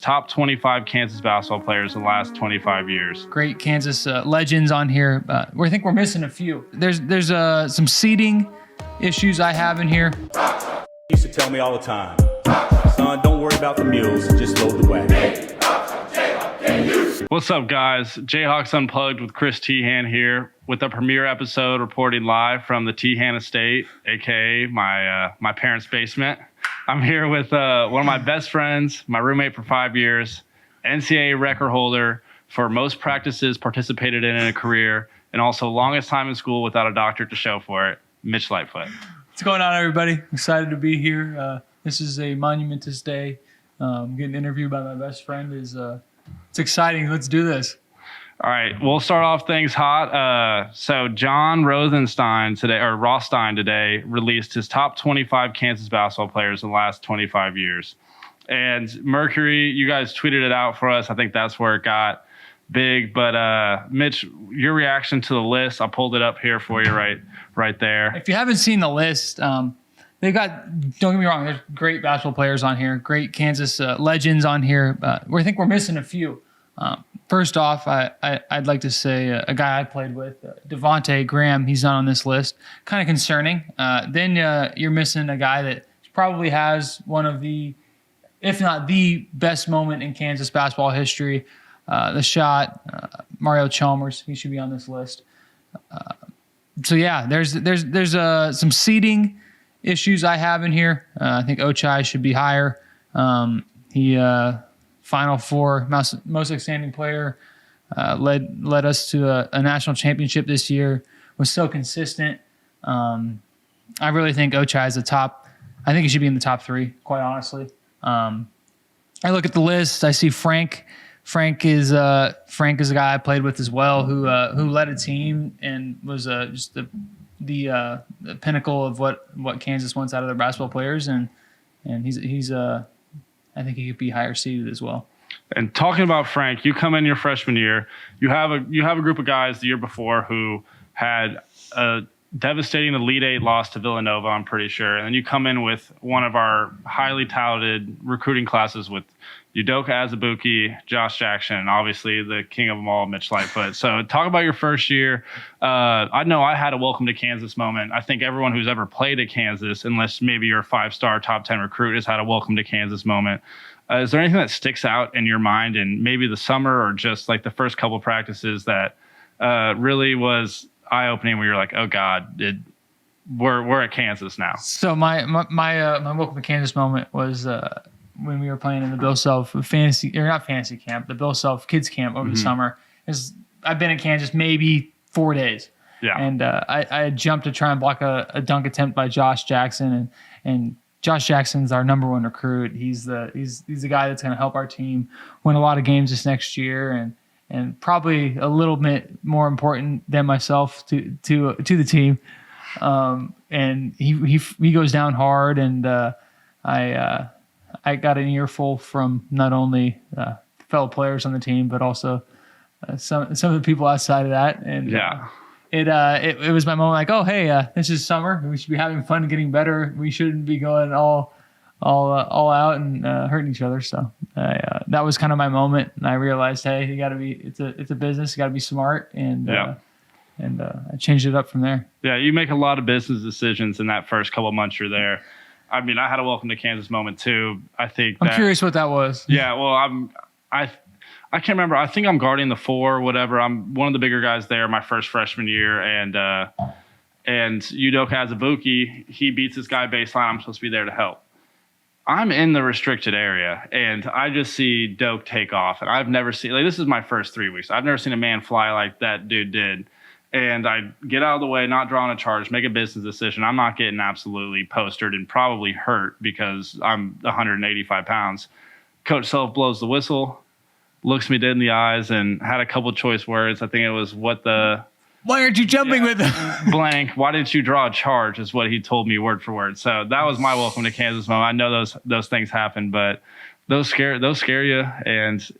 Top 25 Kansas basketball players in the last 25 years. Great Kansas legends on here. I think we're missing a few. There's some seating issues I have in here. He used to tell me all the time, son, don't worry about the mules, just load the wagon. What's up, guys? Jayhawks Unplugged with Chris Tehan here with the premiere episode reporting live from the Tehan estate, aka my parents' basement. I'm here with one of my best friends, my roommate for 5 years, NCAA record holder for most practices participated in a career, and also longest time in school without a doctorate to show for it, Mitch Lightfoot. What's going on, everybody? Excited to be here. This is a monumentous day. Getting interviewed by my best friend it's exciting. Let's do this. All right, we'll start off things hot. So John Rosenstein Rothstein today released his top 25 Kansas basketball players in the last 25 years. And Mercury, you guys tweeted it out for us. I think that's where it got big. But Mitch, your reaction to the list, I pulled it up here for you right there. If you haven't seen the list, they've got, don't get me wrong, there's great basketball players on here, great Kansas legends on here. I think we're missing a few. First off, I'd like to say a guy I played with, Devontae Graham, he's not on this list. Kind of concerning. Then you're missing a guy that probably has one of the, if not the best moment in Kansas basketball history, the shot, Mario Chalmers. He should be on this list. So yeah, there's some seating issues I have in here. I think Ochai should be higher. He Final Four, most outstanding player, led us to a national championship this year, was so consistent. I really think Ochai is the top. I think he should be in the top three, quite honestly. I look at the list. I see Frank. Frank is a guy I played with as well, who led a team and was just the pinnacle of what Kansas wants out of their basketball players, and he's I think he could be higher seeded as well. And talking about Frank, you come in your freshman year, you have a group of guys the year before who had a devastating Elite Eight loss to Villanova, I'm pretty sure, and then you come in with one of our highly touted recruiting classes with Udoka Azubuike, Josh Jackson, and obviously the king of them all, Mitch Lightfoot. So talk about your first year. I know I had a welcome to Kansas moment. I think everyone who's ever played at Kansas, unless maybe you're a 5-star top 10 recruit, has had a welcome to Kansas moment. Is there anything that sticks out in your mind in maybe the summer or just like the first couple practices that really was eye-opening where you're like, oh God, we're at Kansas now? So my welcome to Kansas moment was when we were playing in the Bill Self fantasy camp, the Bill Self kids camp over the summer. I've been at Kansas maybe 4 days. Yeah. And I had jumped to try and block a dunk attempt by Josh Jackson, and Josh Jackson's our number one recruit. He's the guy that's going to help our team win a lot of games this next year, and probably a little bit more important than myself to the team. And he goes down hard, and I got an earful from not only fellow players on the team, but also some of the people outside of that. And yeah. It was my moment, like, oh, hey, this is summer. We should be having fun and getting better. We shouldn't be going all out and hurting each other. So that was kind of my moment, and I realized, hey, you got to be. It's a business. You got to be smart, and I changed it up from there. Yeah, you make a lot of business decisions in that first couple of months you're there. I mean, I had a welcome to Kansas moment too. I'm curious what that was. Yeah, well, I can't remember. I think I'm guarding the 4, whatever. I'm one of the bigger guys there my first freshman year. And Udoka Azubuike, he beats this guy baseline. I'm supposed to be there to help. I'm in the restricted area, and I just see Doak take off. And I've never seen – like, this is my first 3 weeks. I've never seen a man fly like that dude did. And I get out of the way, not drawing a charge, make a business decision. I'm not getting absolutely postered and probably hurt because I'm 185 pounds. Coach Self blows the whistle, looks me dead in the eyes, and had a couple choice words. I think it was, why aren't you jumping with him? Blank. Why didn't you draw a charge is what he told me word for word. So that was my welcome to Kansas moment. I know those things happen, but those scare you,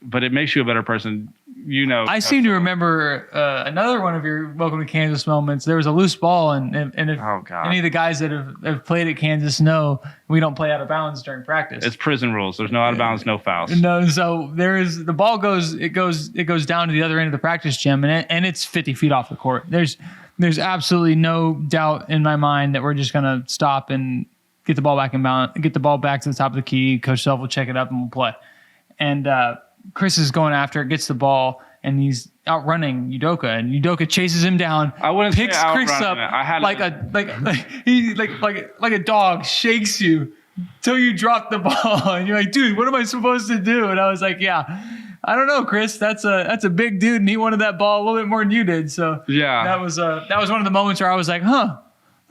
but it makes you a better person. I seem to remember another one of your welcome to Kansas moments. There was a loose ball, and if any of the guys that have played at Kansas know, we don't play out of bounds during practice. It's prison rules. There's no out of bounds, no fouls. No, so the ball goes down to the other end of the practice gym, and it's 50 feet off the court. There's absolutely no doubt in my mind that we're just gonna stop and get the ball back in bounds, get the ball back to the top of the key. Coach Self will check it up and we'll play. And Chris is going after it, gets the ball, and he's outrunning Udoka, and Udoka chases him down. I wouldn't picks say Chris up like a dog, shakes you till you drop the ball, and you're like, dude, what am I supposed to do? And I was like, yeah, I don't know, Chris. That's a big dude, and he wanted that ball a little bit more than you did. So yeah, that was one of the moments where I was like, huh.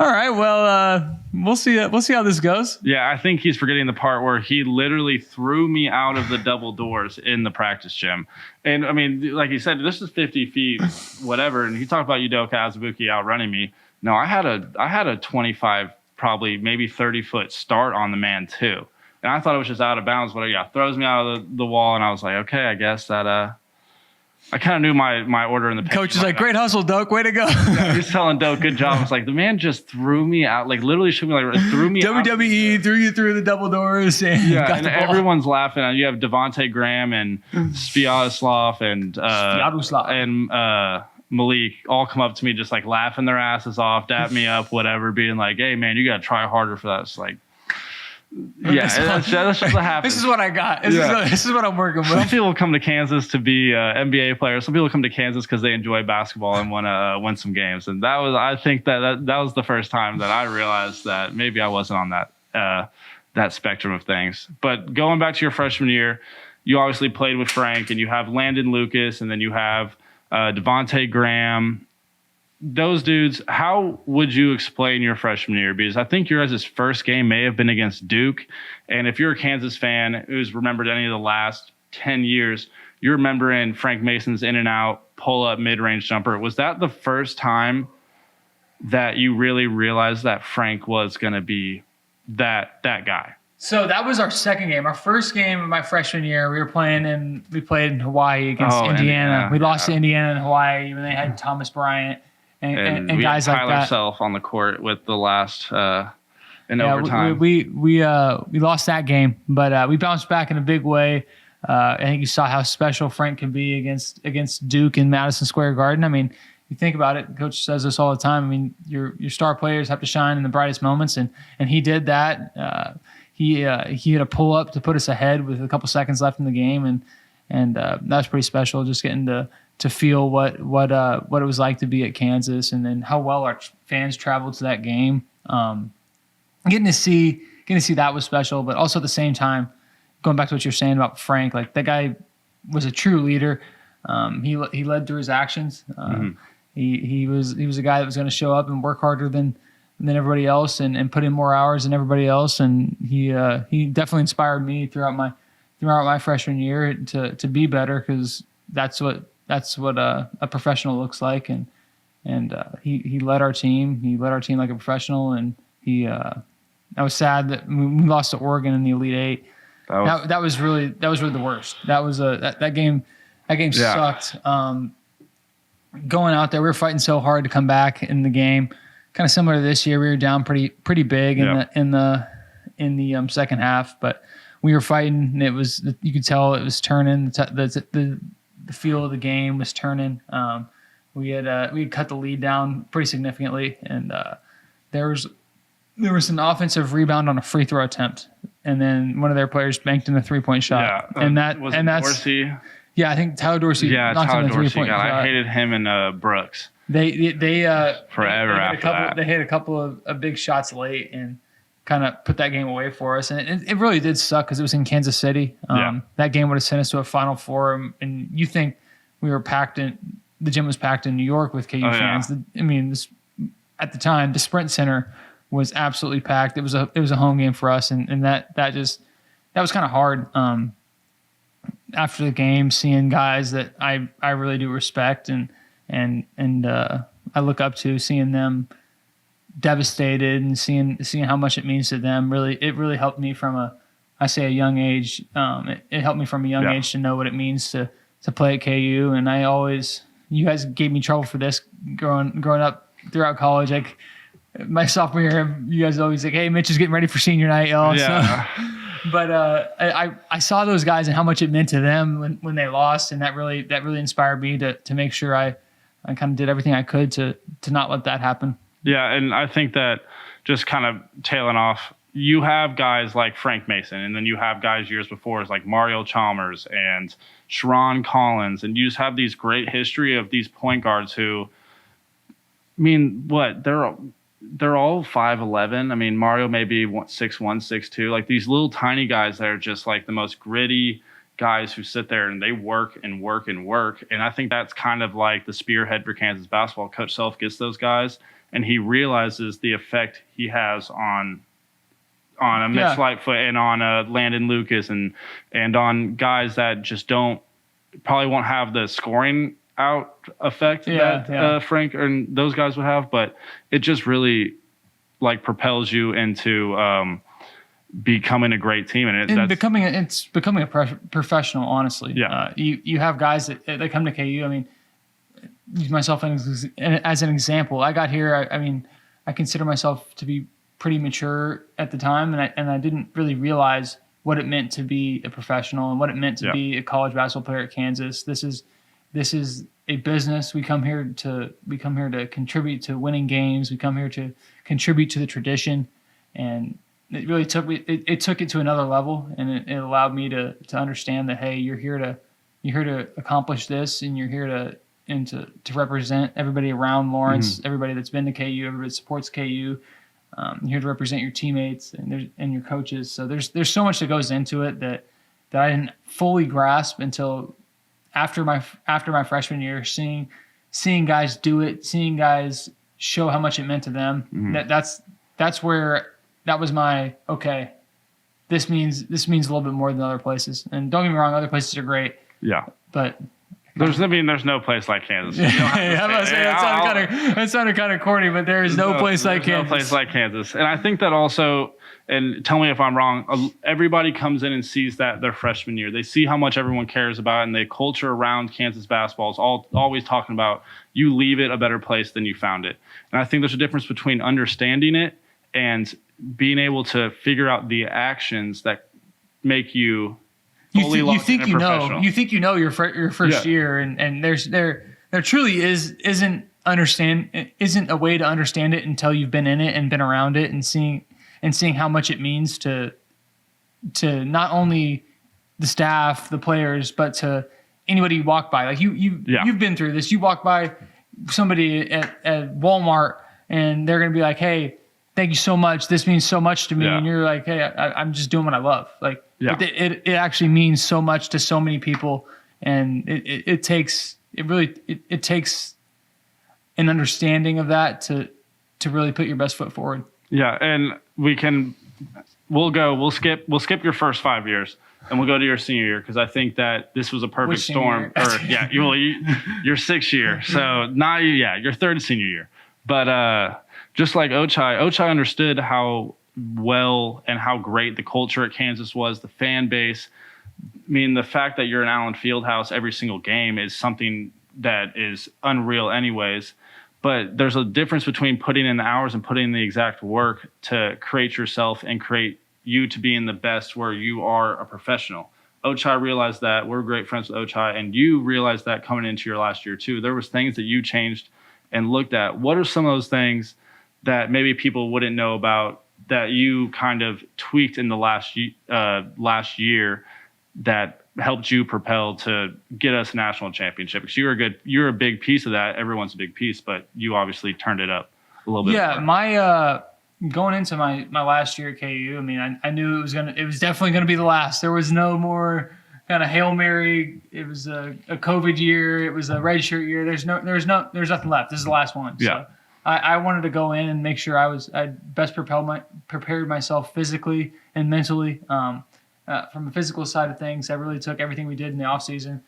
All right, well, we'll see how this goes. Yeah, I think he's forgetting the part where he literally threw me out of the double doors in the practice gym. And, I mean, like you said, this is 50 feet, whatever. And he talked about Udoka Azubuike outrunning me. No, I had a 25, probably maybe 30-foot start on the man, too. And I thought it was just out of bounds. But, yeah, throws me out of the wall, and I was like, okay, I guess that I kind of knew my order in the coach is like, great hustle, Doak. Way to go. Yeah, he's telling Doak, good job. It's like, the man just threw me out, like literally threw me out. WWE threw you through the double doors. And got the ball. Everyone's laughing. You have Devontae Graham and Sviatoslav and Malik all come up to me just like laughing their asses off, dap me up, whatever, being like, hey, man, you got to try harder for that. It's like, yeah, that's just what happens. This is what I got. This is what I'm working with. Some people come to Kansas to be NBA players. Some people come to Kansas because they enjoy basketball and want to win some games. And I think that was the first time that I realized that maybe I wasn't on that spectrum of things. But going back to your freshman year, you obviously played with Frank, and you have Landon Lucas, and then you have Devontae Graham. Those dudes, how would you explain your freshman year? Because I think your guys' first game may have been against Duke. And if you're a Kansas fan who's remembered any of the last 10 years, you're remembering Frank Mason's in and out, pull up mid-range jumper. Was that the first time that you really realized that Frank was going to be that guy? So that was our second game. Our first game of my freshman year, we played in Hawaii against Indiana. We lost to Indiana and Hawaii when they had Thomas Bryant. And guys like that. Tyler Self on the court with the last in overtime. We lost that game, but we bounced back in a big way. I think you saw how special Frank can be against Duke in Madison Square Garden. I mean, you think about it. Coach says this all the time. I mean, your star players have to shine in the brightest moments, and he did that. He had a pull up to put us ahead with a couple seconds left in the game, and that was pretty special. Just getting to feel what it was like to be at Kansas, and then how well our fans traveled to that game. Getting to see that was special, but also at the same time, going back to what you're saying about Frank, like that guy was a true leader. He led through his actions. He was a guy that was going to show up and work harder than everybody else, and put in more hours than everybody else. And he definitely inspired me throughout my freshman year to be better, because that's what a professional looks like, and he led our team. He led our team like a professional, and I was sad that we lost to Oregon in the Elite Eight. That was really the worst. That game sucked. Going out there, we were fighting so hard to come back in the game. Kind of similar to this year, we were down pretty big in the second half, but we were fighting, and you could tell it was turning. The feel of the game was turning. We had cut the lead down pretty significantly, and there was an offensive rebound on a free throw attempt, and then one of their players banked in a 3-point shot. Yeah, that's Dorsey. Yeah, I think Tyler Dorsey. Yeah, knocked Tyler in a Dorsey. 3-point shot. I hated him and Brooks. They forever after that. They hit a couple of big shots late and kind of put that game away for us, and it really did suck because it was in Kansas City. That game would have sent us to a Final Four, and you think we were packed in. The gym was packed in New York with KU fans. I mean, at the time, the Sprint Center was absolutely packed. It was a home game for us, and that was kind of hard. After the game, seeing guys that I really do respect and I look up to, seeing them devastated and seeing how much it means to them, it really helped me from a young age. It helped me from a young age to know what it means to play at KU, and you guys gave me trouble for this growing up throughout college. Like my sophomore year, you guys always like, "Hey, Mitch is getting ready for senior night, y'all." Yeah. So, but I saw those guys and how much it meant to them when they lost, and that really inspired me to make sure I kind of did everything I could to not let that happen. Yeah, and I think that just kind of tailing off, you have guys like Frank Mason, and then you have guys years before like Mario Chalmers and Sharon Collins, and you just have these great history of these point guards who, I mean, what they're all 5'11". I mean, Mario may be 6'1", 6'2". Like these little tiny guys that are just like the most gritty guys who sit there and they work and work and work. And I think that's kind of like the spearhead for Kansas basketball. Coach Self gets those guys, and he realizes the effect he has on a Mitch Lightfoot and on a Landon Lucas and on guys that just probably won't have the scoring out effect that Frank and those guys would have, but it just really like propels you into becoming a great team, and becoming a professional. Honestly, you have guys that come to KU. I mean, use myself as an example. I got here. I mean, I consider myself to be pretty mature at the time, and I didn't really realize what it meant to be a professional and what it meant to be a college basketball player at Kansas. This is a business. We come here to contribute to winning games. We come here to contribute to the tradition, and it really took it to another level, and it allowed me to understand that, hey, you're here to accomplish this, and you're here to represent everybody around Lawrence, everybody that's been to KU, everybody that supports KU. You're here to represent your teammates and your coaches. So there's so much that goes into it that I didn't fully grasp until after my freshman year, seeing guys do it, seeing guys show how much it meant to them. That's where that was my, okay, this means a little bit more than other places. And don't get me wrong, other places are great. Yeah. But there's no place like Kansas. That sounded kind of corny, but there is no place like Kansas. No place like Kansas. And I think that also, and tell me if I'm wrong, everybody comes in and sees that their freshman year. They see how much everyone cares about, and the culture around Kansas basketball is always talking about you leave it a better place than you found it. And I think there's a difference between understanding it and being able to figure out the actions that make you you think you know your first year, and there truly isn't a way to understand it until you've been in it and been around it and seeing how much it means to not only the staff, the players, but to anybody you walk by. Like you've been through this. You walk by somebody at Walmart and they're gonna be like, "Hey, thank you so much. This means so much to me." And you're like, "Hey, I'm just doing what I love." Like it actually means so much to so many people, and it takes an understanding of that to really put your best foot forward. Yeah, and we'll skip your first 5 years, and we'll go to your senior year, because I think that this was a perfect storm. Your sixth year, so not your third senior year. But just like Ochai understood how well and how great the culture at Kansas was, the fan base. I mean, the fact that you're in Allen Fieldhouse every single game is something that is unreal anyways. But there's a difference between putting in the hours and putting in the exact work to create yourself and create you to be in the best where you are a professional. Ochai realized that. We're great friends with Ochai, and you realized that coming into your last year too. There was things that you changed and looked at. What are some of those things that maybe people wouldn't know about that you kind of tweaked in the last year that helped you propel to get us a national championship? Because you're a big piece of that. Everyone's a big piece, but you obviously turned it up a little bit. Yeah, more. Going into my last year at KU, I mean, I knew it was definitely gonna be the last. There was no more kind of Hail Mary. It was a COVID year. It was a redshirt year. There's nothing left. This is the last one. Yeah. So I wanted to go in and make sure I best prepared myself physically and mentally. From the physical side of things, I really took everything we did in the off season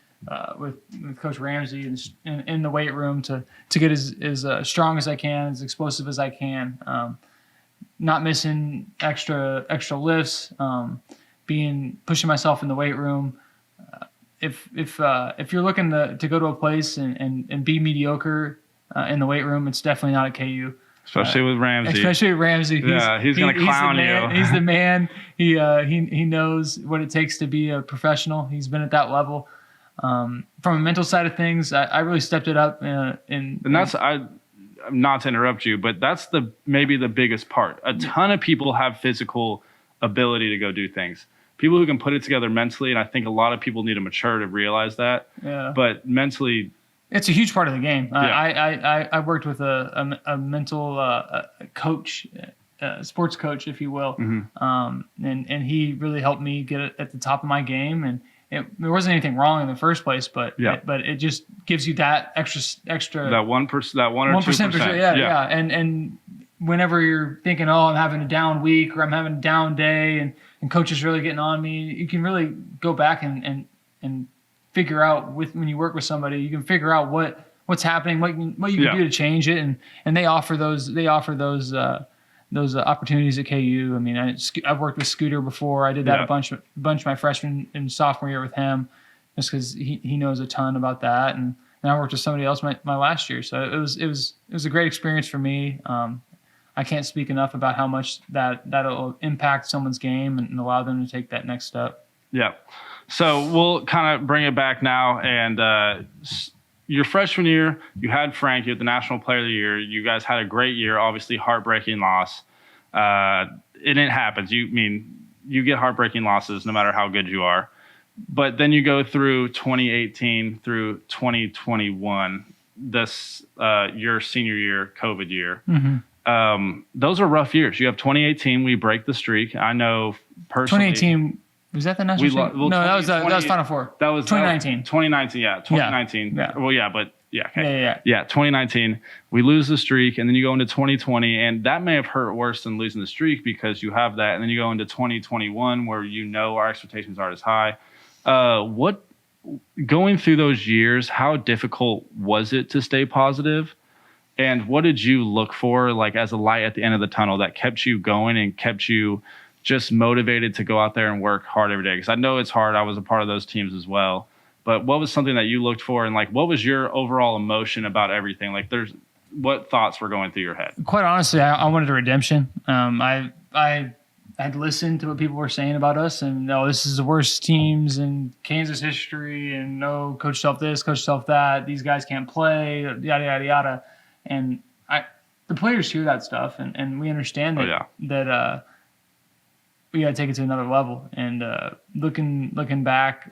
with Coach Ramsey and in the weight room to get as strong as I can, as explosive as I can, not missing extra lifts, pushing myself in the weight room, if you're looking to go to a place and be mediocre in the weight room, it's definitely not at KU. Especially with Ramsey. Especially Ramsey. He's going to clown you. He's the man. He knows what it takes to be a professional. He's been at that level. From a mental side of things, I really stepped it up. And that's not to interrupt you, but that's maybe the biggest part. A ton of people have physical ability to go do things. People who can put it together mentally, and I think a lot of people need to mature to realize that. Yeah. But mentally, it's a huge part of the game. Yeah. I worked with a mental coach, sports coach, if you will, and he really helped me get at the top of my game. And there wasn't anything wrong in the first place, but it just gives you that extra that 1%, that 1 or 2%. Yeah. And whenever you're thinking, oh, I'm having a down week or I'm having a down day, and coach is really getting on me, you can really go back and figure out when you work with somebody, you can figure out what's happening, what you can do to change it, and they offer those opportunities at KU. I mean, I've worked with Scooter before. I did that a bunch my freshman and sophomore year with him, just because he knows a ton about that, and I worked with somebody else my last year. So it was a great experience for me. I can't speak enough about how much that'll impact someone's game and allow them to take that next step. Yeah. So we'll kind of bring it back now. And your freshman year, you had Frank, you had the National Player of the Year. You guys had a great year, obviously heartbreaking loss. It happens. You get heartbreaking losses no matter how good you are. But then you go through 2018 through 2021, your senior year, COVID year. Mm-hmm. Those are rough years. You have 2018, we break the streak. I know personally. 2018, was that the national streak? No, that was Final Four. That was 2019. 2019, yeah. 2019. Yeah. Well, yeah, but yeah. Okay. Yeah. 2019, we lose the streak, and then you go into 2020, and that may have hurt worse than losing the streak because you have that. And then you go into 2021 where our expectations aren't as high. Going through those years, how difficult was it to stay positive? And what did you look for, like, as a light at the end of the tunnel that kept you going and kept you just motivated to go out there and work hard every day? Because I know it's hard. I was a part of those teams as well. But what was something that you looked for, and, like, what was your overall emotion about everything? Like, what thoughts were going through your head? Quite honestly, I wanted a redemption. I had listened to what people were saying about us, and this is the worst teams in Kansas history, and no, coach self this, coach self that, these guys can't play, yada yada yada. And the players hear that stuff, and we understand that that we got to take it to another level. And looking back,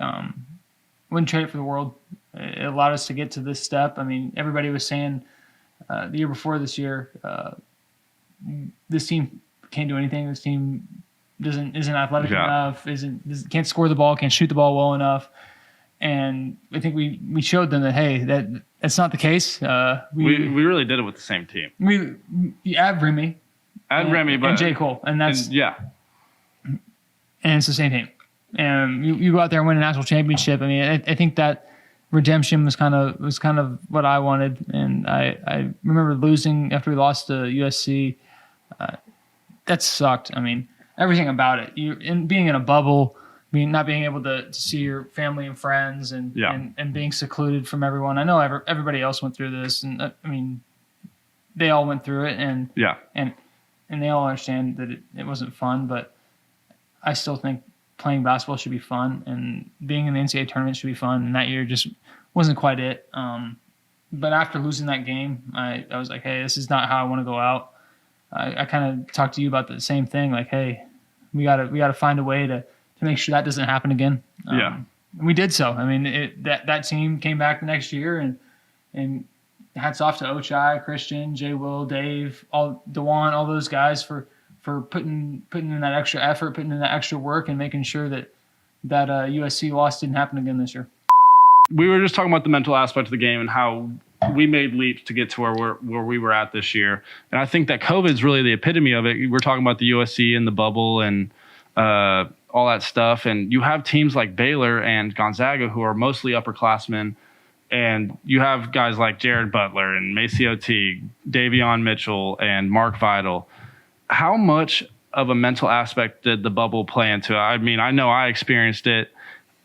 wouldn't trade it for the world. It allowed us to get to this step. I mean, everybody was saying the year before this year, this team can't do anything. This team isn't athletic enough. Can't score the ball. Can't shoot the ball well enough. And I think we showed them that, hey, that's not the case. We really did it with the same team. We add Remy, and J. Cole, and and it's the same team. And you go out there and win a national championship. I mean, I think that redemption was kind of what I wanted. And I remember losing after we lost to USC. That sucked. I mean, everything about it. Being in a bubble. Not being able to see your family and friends and being secluded from everyone. I know everybody else went through this, and I mean, they all went through it, and they all understand that it wasn't fun. But I still think playing basketball should be fun, and being in the NCAA tournament should be fun. And that year just wasn't quite it. But after losing that game, I was like, hey, this is not how I want to go out. I kind of talked to you about the same thing, like, hey, we gotta find a way to make sure that doesn't happen again. And we did so. I mean, that team came back the next year, and hats off to Ochai, Christian, Jay Will, Dave, Dewan, all those guys for putting in that extra effort, putting in that extra work, and making sure that USC loss didn't happen again this year. We were just talking about the mental aspect of the game and how we made leaps to get to where we were at this year. And I think that COVID is really the epitome of it. We're talking about the USC and the bubble and all that stuff. And you have teams like Baylor and Gonzaga who are mostly upperclassmen. And you have guys like Jared Butler and Maceo Teague, Davion Mitchell, and Mark Vidal. How much of a mental aspect did the bubble play into it? I mean, I know I experienced it.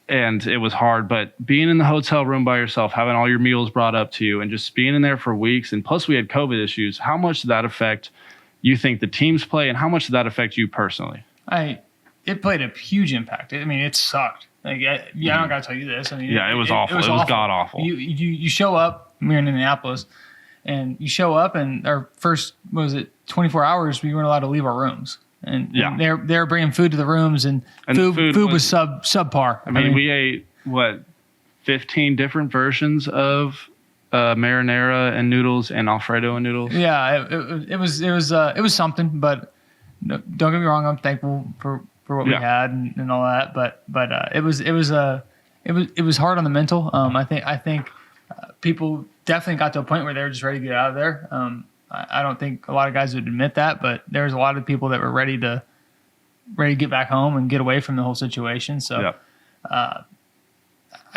and it was hard. But being in the hotel room by yourself, having all your meals brought up to you, and just being in there for weeks, and plus we had COVID issues. How much did that affect you think the team's play, and how much did that affect you personally? It played a huge impact. I mean, it sucked. Like, I don't gotta tell you this. I mean, it was awful. It was god awful. You show up. We're in Indianapolis, and you show up, and our first 24 hours, we weren't allowed to leave our rooms. And they're bringing food to the rooms, and food was subpar. I mean, we ate 15 different versions of marinara and noodles and Alfredo and noodles. Yeah, it was something. But don't get me wrong, I'm thankful for what we had and all that. But it was hard on the mental. I think people definitely got to a point where they were just ready to get out of there. I don't think a lot of guys would admit that, but there was a lot of people that were ready to get back home and get away from the whole situation. So, I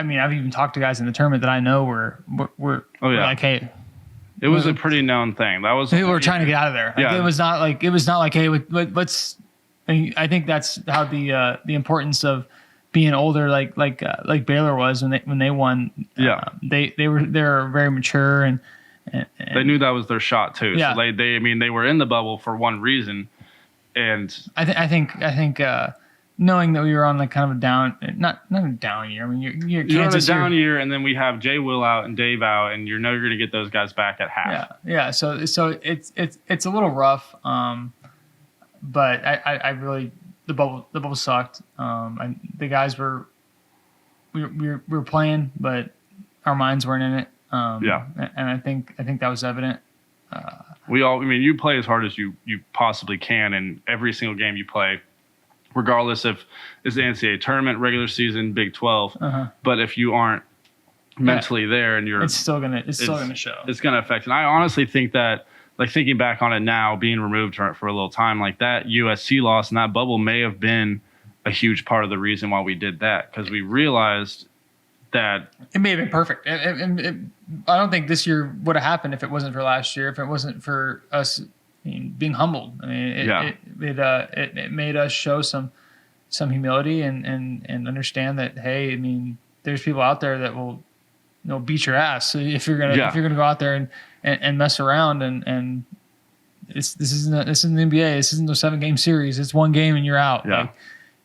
mean, I've even talked to guys in the tournament that I know were like, hey, it was a pretty known thing. That was people were trying to get out of there. Like, yeah. It was not like, hey, let's. I think that's how the importance of being older, like Baylor was when they won. Yeah, they were very mature and they knew that was their shot too. Yeah. So they were in the bubble for one reason, and I think knowing that we were on like kind of a down, not a down year. I mean, you're on a down year, and then we have Jay Will out and Dave out, and you're going to get those guys back at half. Yeah. So it's a little rough. But I really the bubble sucked. And the guys we were playing, but our minds weren't in it. And I think that was evident. You play as hard as you possibly can in every single game you play, regardless if it's the NCAA tournament, regular season, Big 12. But if you aren't mentally there, and it's still gonna show. It's gonna affect. And I honestly think that, like, thinking back on it now, being removed for a little time, like that USC loss and that bubble may have been a huge part of the reason why we did that, because we realized that it may have been perfect. I don't think this year would have happened if it wasn't for last year, if it wasn't for us being humbled. I mean, it made us show some humility and understand that, hey, I mean, there's people out there that will beat your ass if you're gonna go out there and mess around and this isn't the NBA. This isn't a 7-game series. It's one game and you're out. Yeah. Like,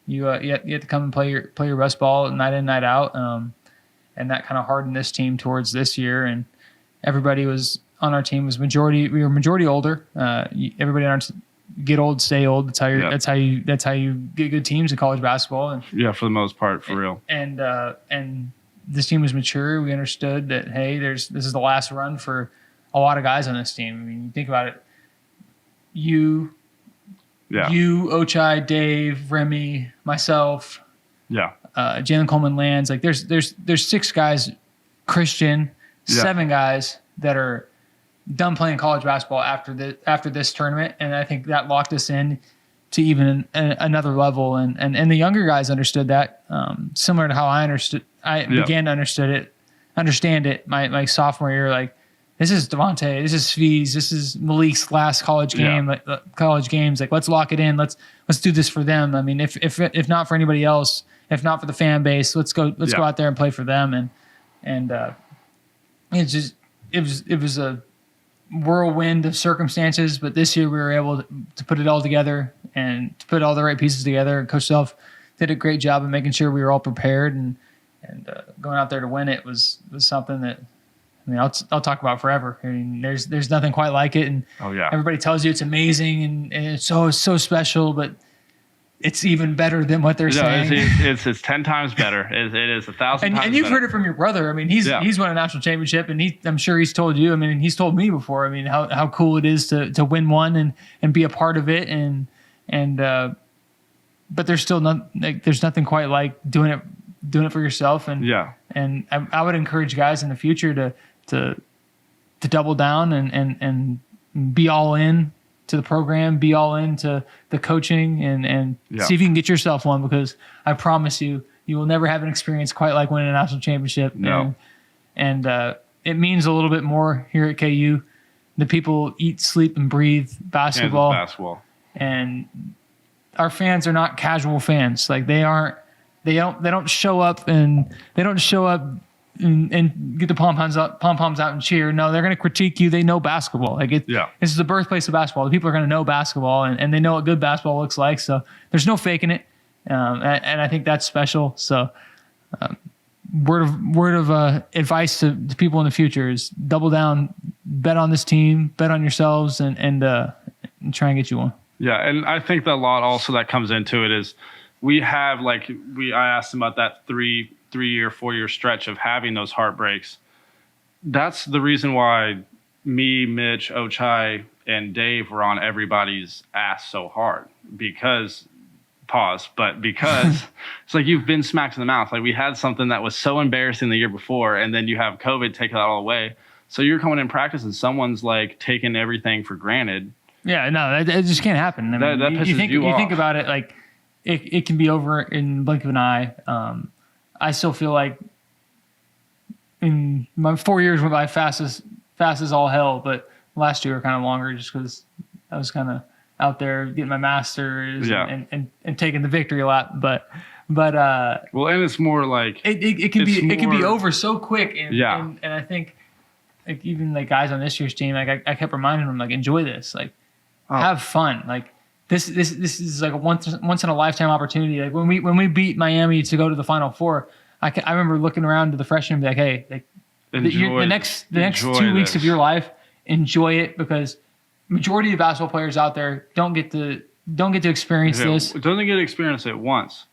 you have to come and play your best ball night in, night out. And that kind of hardened this team towards this year. And everybody was on our team we were majority older. Everybody on our get old, stay old. That's how you get good teams in college basketball. And for the most part, for real. And this team was mature. We understood that, hey, this is the last run for a lot of guys on this team. I mean, you think about it. You, Ochai, Dave, Remy, myself. Yeah. Jalen Coleman lands. Like there's 6 guys, Christian, 7 guys that are done playing college basketball after this tournament, and I think that locked us in to even another level. And the younger guys understood that, similar to how I began to understand it my sophomore year. Like, this is Devontae, this is Sviz, this is Malik's last college game, college games. Like, let's lock it in. Let's do this for them. I mean, if not for anybody else, if not for the fan base, let's go out there and play for them. And it was a whirlwind of circumstances, but this year we were able to put it all together and to put all the right pieces together. Coach Self did a great job of making sure we were all prepared, and going out there to win it was something that, I mean, I'll talk about forever. I mean, there's nothing quite like it, and everybody tells you it's amazing and it's so special, but it's even better than what they're saying. It's 10 times better. It is 1,000 times. And you've better. Heard it from your brother. I mean, he's won a national championship, and I'm sure he's told you. I mean, he's told me before. I mean, how cool it is to win one and be a part of it, but there's still there's nothing quite like doing it for yourself. And I would encourage guys in the future to double down and be all in to the program, be all into the coaching, and see if you can get yourself one, because I promise you will never have an experience quite like winning a national championship. No. And it means a little bit more here at KU. The people eat, sleep, and breathe basketball. Basketball. And our fans are not casual fans. Like, they aren't They don't show up and get the pom poms out and cheer. No, they're going to critique you. They know basketball. This is the birthplace of basketball. The people are going to know basketball and they know what good basketball looks like. So there's no faking it. And I think that's special. So word of advice to people in the future is double down, bet on this team, bet on yourselves, and try and get you one. Yeah, and I think that a lot also that comes into it is we have I asked him about that 3-year, 4-year stretch of having those heartbreaks. That's the reason why me, Mitch, Ochai, and Dave were on everybody's ass so hard because it's like you've been smacked in the mouth. Like we had something that was so embarrassing the year before, and then you have COVID take that all away. So you're coming in practice and someone's like taking everything for granted. Yeah, no, it just can't happen. I mean, that pisses you off. You think about it, like it can be over in the blink of an eye. I still feel like in my 4 years went by fast as all hell, but last year were kind of longer just because I was kind of out there getting my master's and taking the victory lap. But well, and it's more like it can be over so quick. And I think like even like guys on this year's team, like I kept reminding them like enjoy this, like have fun, like. This is like a once in a lifetime opportunity. Like when we beat Miami to go to the Final Four, I remember looking around to the freshmen and be like, hey, like the next 2 weeks of your life, enjoy it because majority of basketball players out there don't get to experience this. It doesn't get to experience it once.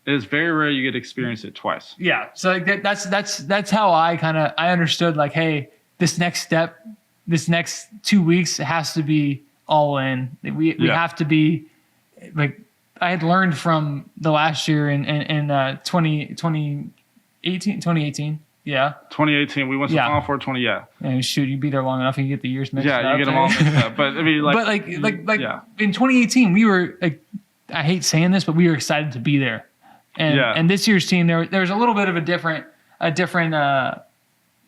It's very rare you get to experience it twice. Yeah, so like that's how I understood like, hey, this next step, this next 2 weeks has to be all in. We have to be like I had learned from the last year in 2018. Yeah. 2018. We went to the Final Four 20. Yeah. And shoot, you be there long enough, you get the years mixed up. Yeah, you get them all mixed up. But I mean, like in 2018, we were like, I hate saying this, but we were excited to be there. And this year's team, there was a little bit of a different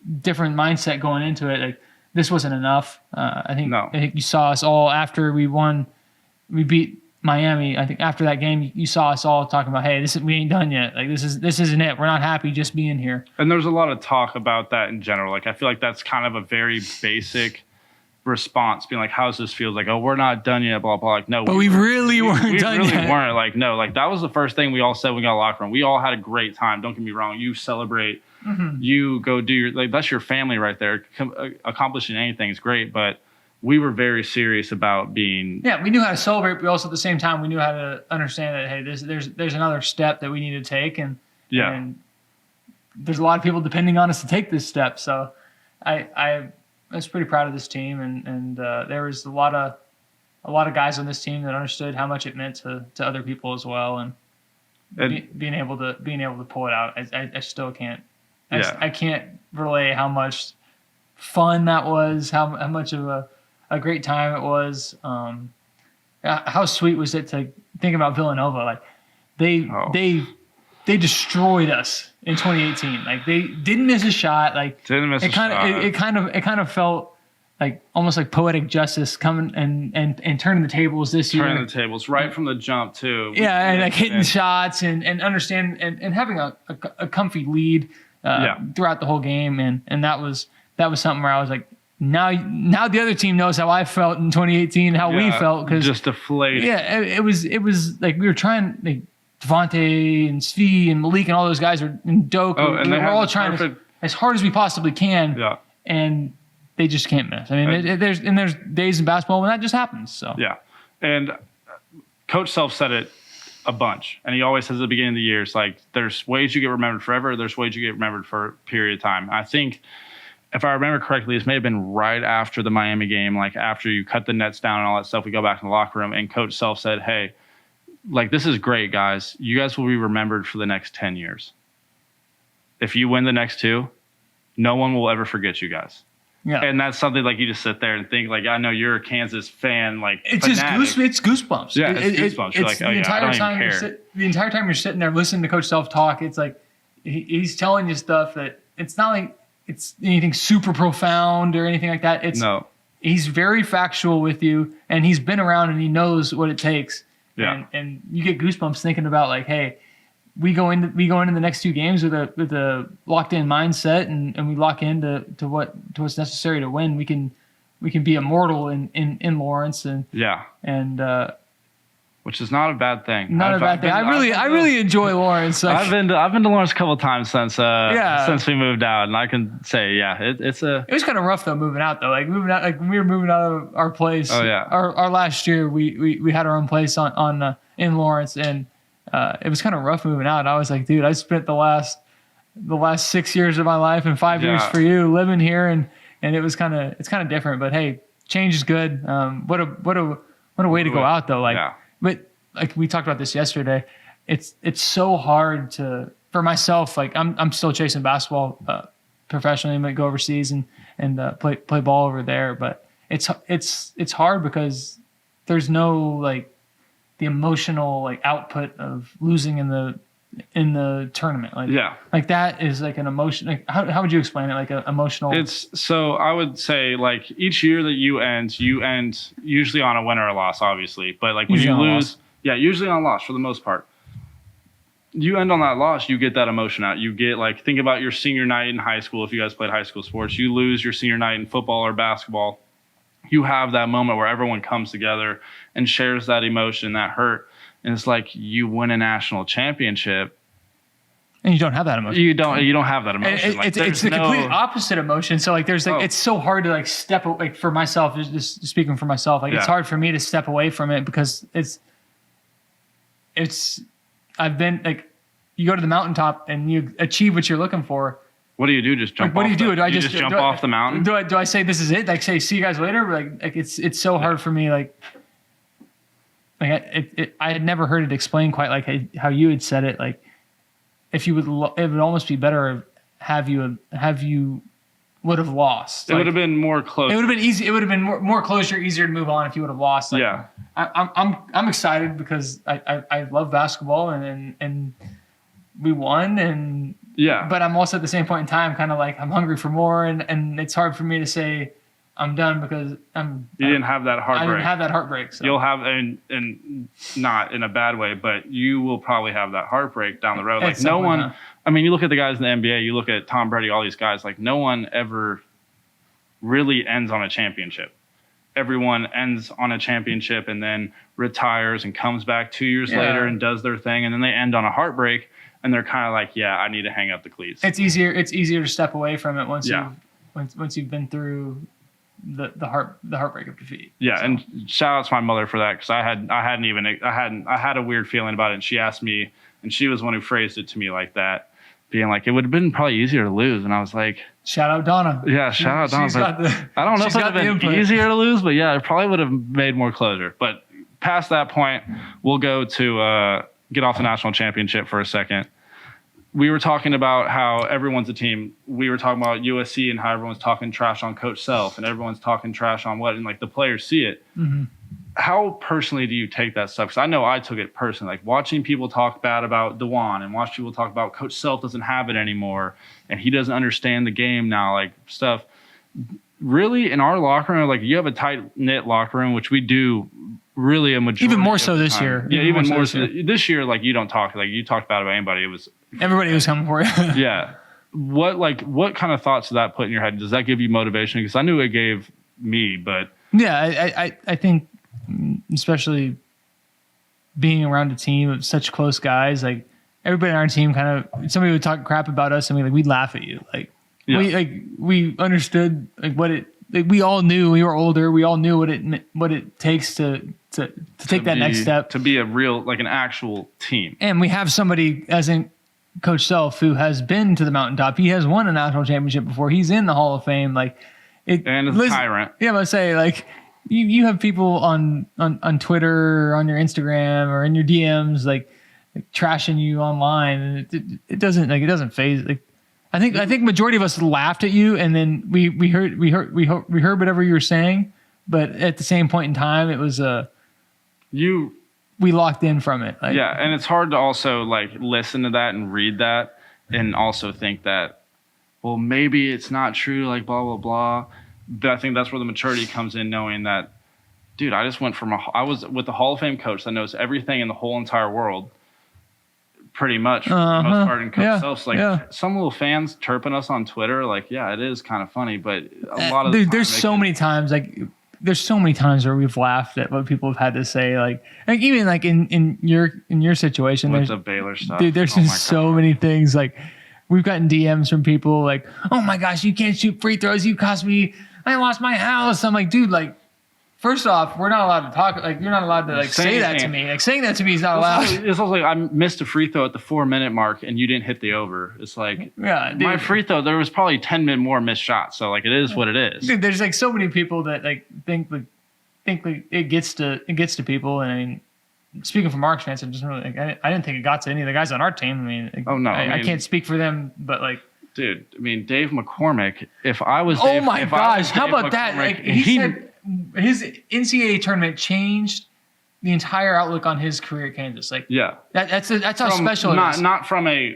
mindset going into it. Like, this wasn't enough. I think you saw us all after we beat Miami. I think after that game, you saw us all talking about, hey, we ain't done yet. Like this isn't it. We're not happy just being here. And there's a lot of talk about that in general. Like I feel like that's kind of a very basic response, being like, how's this feel? Like, oh, we're not done yet, blah blah. Like, no, but we really weren't done yet. We really weren't. Like, no, like that was the first thing we all said when we got in the locker room. We all had a great time. Don't get me wrong. You celebrate. Mm-hmm. You go do your that's your family right there. Accomplishing anything is great, but we were very serious about being. Yeah, we knew how to celebrate, but also at the same time we knew how to understand that hey, there's another step that we need to take, and there's a lot of people depending on us to take this step. So I was pretty proud of this team, and there was a lot of guys on this team that understood how much it meant to other people as well, and being able to pull it out. I still can't. I can't relay how much fun that was, how much of a great time it was. How sweet was it to think about Villanova? Like they destroyed us in 2018. Like they didn't miss a shot. Like it kind of felt like almost like poetic justice coming and turning the tables this year. Turning the tables right from the jump too. Yeah, and like hitting shots and understand and having a comfy lead throughout the whole game, and that was something where I was like, now the other team knows how I felt in 2018, how we felt, because just deflated. Yeah, it was like we were trying, like Devontae and Svi and Malik and all those guys and Doak. And we're all trying as hard as we possibly can. Yeah, and they just can't miss. I mean, there's days in basketball when that just happens. So yeah, and Coach Self said it a bunch, and he always says at the beginning of the year, it's like there's ways you get remembered forever, there's ways you get remembered for a period of time. I think if I remember correctly, this may have been right after the Miami game, like after you cut the nets down and all that stuff, we go back in the locker room, and Coach Self said, hey, like, this is great, guys. You guys will be remembered for the next 10 years. If you win the next two, no one will ever forget you guys. Yeah. And that's something like you just sit there and think, like, I know you're a Kansas fan, like, it's fanatic. just it's goosebumps. Yeah, it's goosebumps. You're like, oh, yeah, I don't even care. The entire time you're sitting there listening to Coach Self talk, it's like he's telling you stuff that it's not like it's anything super profound or anything like that. He's very factual with you, and he's been around and he knows what it takes. Yeah. And you get goosebumps thinking about, like, hey, we go into the next 2 games with a locked in mindset, and we lock into what's necessary to win. We can be immortal in Lawrence, and which is not a bad thing. Not a bad thing. I really enjoy Lawrence. Like, I've been to Lawrence a couple of times since we moved out, and I can say it was kind of rough though moving out though. Like moving out, like when we were moving out of our place. Oh yeah. Our last year we had our own place on in Lawrence, and it was kind of rough moving out. I was like, dude, I spent the last 6 years of my life and 5 years for you living here, and it's kind of different. But hey, change is good. What a way to go out though. Like, but like we talked about this yesterday, it's so hard for myself. Like I'm still chasing basketball professionally. I might go overseas and play ball over there, but it's hard because there's no like the emotional like output of losing in the tournament. Like that is like an emotion. Like how would you explain it? Like an emotional. So I would say like each year that you end usually on a win or a loss, obviously. But like when you lose, usually on a loss for the most part. You end on that loss, you get that emotion out. You get like, think about your senior night in high school. If you guys played high school sports, you lose your senior night in football or basketball. You have that moment where everyone comes together and shares that emotion, that hurt. And it's like you win a national championship. And you don't have that emotion. You don't have that emotion. It's the complete opposite emotion. So like there's like it's so hard to like step away. Like for myself, just speaking for myself, like it's hard for me to step away from it because I've been like, you go to the mountaintop and you achieve what you're looking for. What do you do? Just jump off? What do you do? Do I just jump off the mountain? Do I say this is it? Like say see you guys later? Like it's so hard for me. Like I had never heard it explained quite like how you had said it. Like if you would, it would almost be better have you would have lost. It would have been more close. It would have been easy. It would have been more closer, easier to move on if you would have lost. Like, yeah. I'm excited because I love basketball and we won and but I'm also at the same point in time kind of like I'm hungry for more and it's hard for me to say I'm done because you didn't have that heartbreak. I didn't have that heartbreak. So. You'll have and not in a bad way, but you will probably have that heartbreak down the road. Like no one. I mean, you look at the guys in the NBA. You look at Tom Brady. All these guys. Like no one ever really ends on a championship. Everyone ends on a championship and then retires and comes back 2 years later and does their thing, and then they end on a heartbreak. And they're kind of like, I need to hang up the cleats. It's easier to step away from it once you've been through the heartbreak of defeat. Yeah, so. And shout out to my mother for that because I had a weird feeling about it, and she asked me, and she was the one who phrased it to me like that, being like, it would have been probably easier to lose, and I was like, shout out Donna. Yeah, shout out Donna. I don't know if it would have been easier to lose, but it probably would have made more closure. But past that point, we'll go to get off the national championship for a second. We were talking about how everyone's a team. We were talking about USC and how everyone's talking trash on Coach Self and everyone's talking trash on what, and like the players see it. Mm-hmm. How personally do you take that stuff? Because I know I took it personally. Like watching people talk bad about DeJuan and watch people talk about Coach Self doesn't have it anymore and he doesn't understand the game now, like stuff. Really, in our locker room, like you have a tight-knit locker room, which we do really a majority. Even more so this year. Yeah, even more so. This year, like you don't talk, like you talked bad about anybody. It was everybody was coming for you. Yeah. What kind of thoughts did that put in your head? Does that give you motivation? Because I knew it gave me, but yeah, I think especially being around a team of such close guys, like everybody on our team kind of somebody would talk crap about us and we'd laugh at you. Like we understood like what it like we all knew we were older, we all knew what it takes to take that next step. To be a real like an actual team. And we have somebody as in Coach Self who has been to the mountaintop. He has won a national championship before. He's in the Hall of Fame. Like and is a tyrant. Yeah, I would say like you have people on Twitter or on your Instagram or in your DMs like trashing you online, and it doesn't phase. Like I think majority of us laughed at you, and then we heard whatever you were saying, but at the same point in time, it was we locked in from it. Like, yeah, and it's hard to also like listen to that and read that, and also think that, well, maybe it's not true, like blah blah blah. But I think that's where the maturity comes in, knowing that, dude, I just went from I was with the Hall of Fame coach that knows everything in the whole entire world pretty much for the most part in coach self. Like some little fans chirping us on Twitter, like, yeah, it is kind of funny, but a lot of there's so many times where we've laughed at what people have had to say, like even like in your situation, with there's the Baylor stuff. Dude, there's been so many things. Like we've gotten DMs from people like, "Oh my gosh, you can't shoot free throws. You cost me. I lost my house." I'm like, dude, like. First off, we're not allowed to talk. Like, you're not allowed to like say that to me. Like, saying that to me is not allowed. It's also like I missed a free throw at the 4-minute mark, and you didn't hit the over. It's like, yeah, dude, my free throw. There was probably 10 more missed shots. So like, it is what it is. Dude, there's like so many people that like think like it gets to people. And I mean, speaking from our experience, it doesn't really. Like, I didn't think it got to any of the guys on our team. I mean, like, oh no, I can't speak for them, but like. Dude, I mean, Dave McCormick. If I was, oh my gosh, how about that? Like he said. His NCAA tournament changed the entire outlook on his career at Kansas. Like, yeah, that's how special it is. Not from an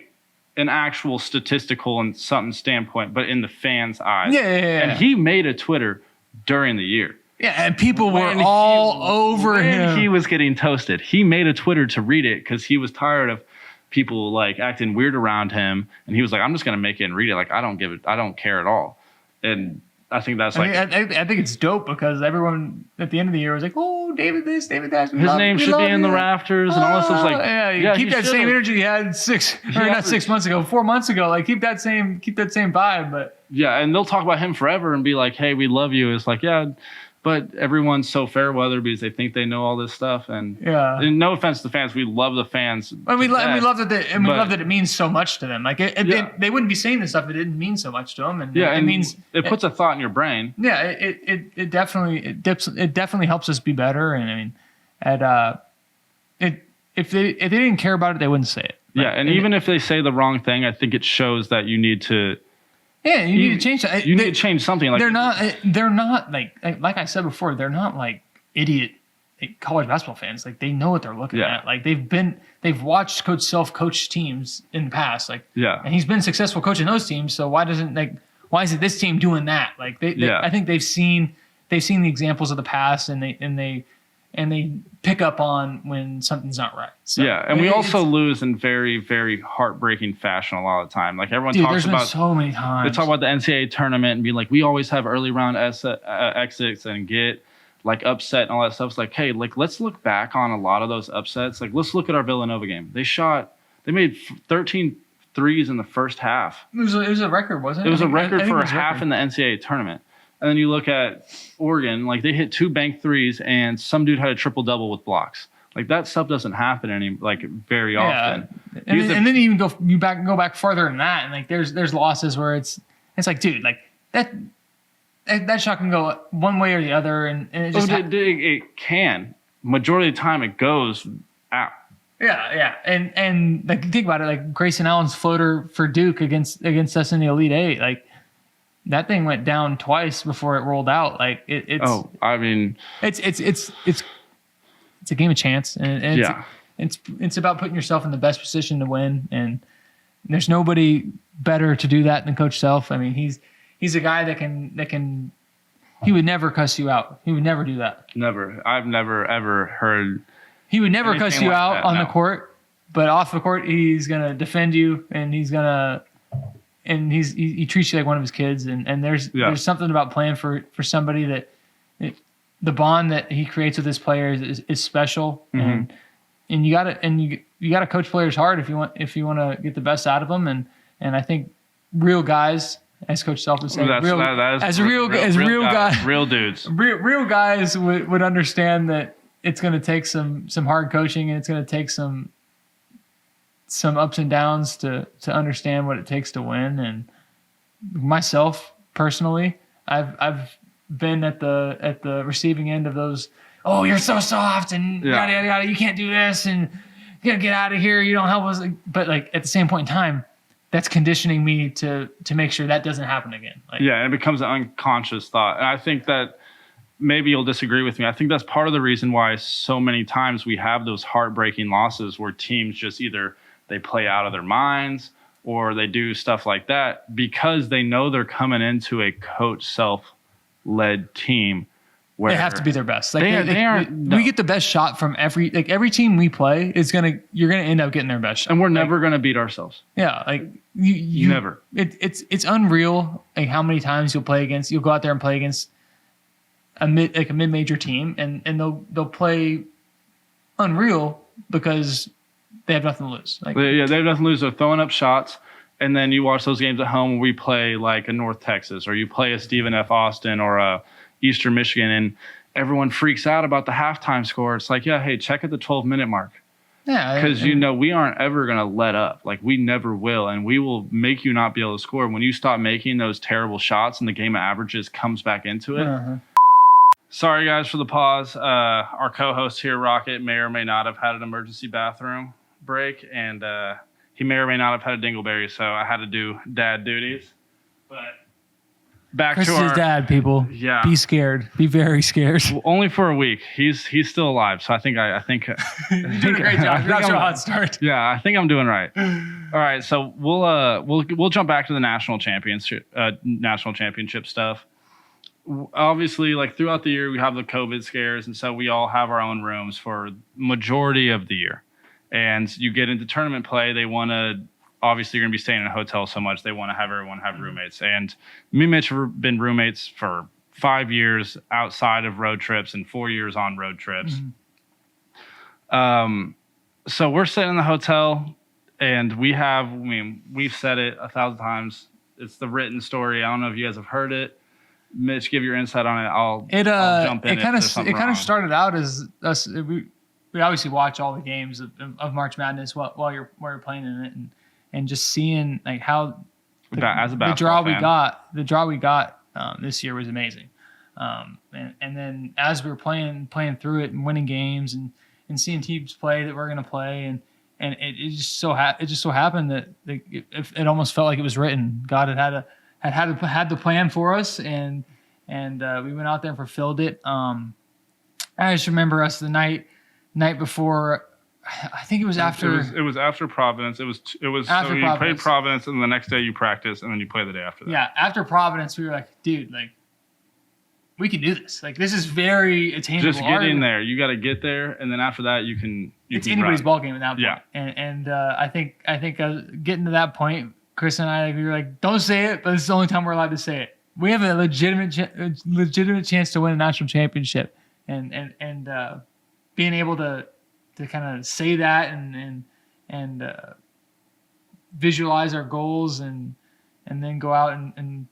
actual statistical and something standpoint, but in the fans' eyes. Yeah. And he made a Twitter during the year. Yeah, and people were all over him. He was getting toasted. He made a Twitter to read it because he was tired of people like acting weird around him, and he was like, "I'm just gonna make it and read it. Like, I don't care at all." And I think that's like. I think it's dope because everyone at the end of the year was like, "Oh, David this, David that." His name should be in the rafters and all this stuff. Like, yeah, keep that same energy you had 4 months ago. Like, keep that same vibe. But yeah, and they'll talk about him forever and be like, "Hey, we love you." It's like, yeah. But everyone's so fair weather because they think they know all this stuff, and no offense to the fans, we love the fans. And we love that it means so much to them. Like they wouldn't be saying this stuff if it didn't mean so much to them. And it means it puts a thought in your brain. Yeah, it definitely helps us be better. And I mean, if they didn't care about it, they wouldn't say it. Like, and even if they say the wrong thing, I think it shows that you need to. Yeah, you need to change that. You need to change something. Like they're not like I said before, they're not like idiot college basketball fans. Like they know what they're looking at. Like they've watched Coach Self coach teams in the past. Like and he's been successful coaching those teams. So why isn't this team doing that? Like I think they've seen the examples of the past and they pick up on when something's not right. So, and we also lose in very, very heartbreaking fashion a lot of the time. Like everyone talks about so many times. They talk about the NCAA tournament and be like, we always have early round exits and get like upset and all that stuff. It's like, hey, like let's look back on a lot of those upsets. Like let's look at our Villanova game. They made 13 threes in the first half. It was a record, wasn't it? It was a record for a half in the NCAA tournament. And then you look at Oregon, like they hit 2 bank threes and some dude had a triple-double with blocks. Like that stuff doesn't happen very often. And then you go back farther than that, and like there's losses where it's like, dude, like that shot can go one way or the other, and it just it can. Majority of the time it goes out. Yeah, and like think about it, like Grayson Allen's floater for Duke against us in the Elite Eight, like. That thing went down twice before it rolled out. Like it's. Oh, I mean, it's a game of chance, and it's about putting yourself in the best position to win. And there's nobody better to do that than Coach Self. I mean, he's a guy that can. He would never cuss you out. He would never do that. Never. I've never ever heard. He would never cuss you out on the court, but off the court, he's gonna defend you, and he's gonna. And he treats you like one of his kids, and there's something about playing for somebody that the bond that he creates with his players is special, and you gotta coach players hard if you want to get the best out of them, and I think real guys, as Coach Self would say, real dudes would understand that it's going to take some hard coaching, and it's going to take some ups and downs to understand what it takes to win. And myself personally, I've been at the receiving end of those. Oh, you're so soft and yada yada yada. You can't do this, and you gotta get out of here. You don't help us. But like at the same point in time, that's conditioning me to make sure that doesn't happen again. Like, it becomes an unconscious thought, and I think that. Maybe you'll disagree with me. I think that's part of the reason why so many times we have those heartbreaking losses where teams just either they play out of their minds or they do stuff like that because they know they're coming into a Coach Self-led team where They have to be their best. Like they aren't. No. We get the best shot from every team we play is you're gonna end up getting their best shot. And we're never gonna beat ourselves. Yeah, like you never. It's unreal like how many times you'll go out there and play against a mid-major team and they'll play unreal because they have nothing to lose. Like they have nothing to lose. They're throwing up shots. And then you watch those games at home where we play like a North Texas or you play a Stephen F. Austin or a Eastern Michigan, and everyone freaks out about the halftime score. It's like, yeah, hey, check at the 12-minute mark. Yeah. Because, we aren't ever going to let up. Like, we never will. And we will make you not be able to score. When you stop making those terrible shots and the game of averages comes back into it. Uh-huh. Sorry, guys, for the pause. Our co-host here, Rocket, may or may not have had an emergency bathroom break. And he may or may not have had a dingleberry, so I had to do dad duties. But back Chris to is our his dad, people. Yeah. Be scared. Be very scared. Well, only for a week. He's still alive, so I think You're doing a great job. You're not sure how it started. Yeah, I think I'm doing right. All right, so we'll jump back to the national championship stuff. Obviously, like throughout the year, we have the COVID scares, and so we all have our own rooms for majority of the year. And you get into tournament play, they want to, obviously you're going to be staying in a hotel so much, they want to have everyone have roommates. And me and Mitch have been roommates for 5 years outside of road trips and 4 years on road trips. Mm-hmm. So we're sitting in the hotel and we've said it 1,000 times. It's the written story. I don't know if you guys have heard it. Mitch, give your insight on it. I'll jump in. It kind of started out as us. We obviously watch all the games of March Madness while you're playing in it, and just seeing like how the draw we got this year was amazing. And then as we were playing through it and winning games and seeing teams play that we're going to play and it just so happened that it almost felt like it was written. God had the plan for us and we went out there and fulfilled it. I just remember us the night before. I think it was after. It was after Providence. It was after so you Providence. played Providence, and the next day you practice, and then you play the day after that. Yeah, after Providence, we were like, dude, like we can do this. Like this is very attainable. Just get in there. You got to get there, and then after that, you can. It's anybody's ball game at that point. Yeah. And I think getting to that point, Chris and I, we were like, don't say it, but it's the only time we're allowed to say it. We have a legitimate chance to win a national championship, and being able to kind of say that and visualize our goals and then go out and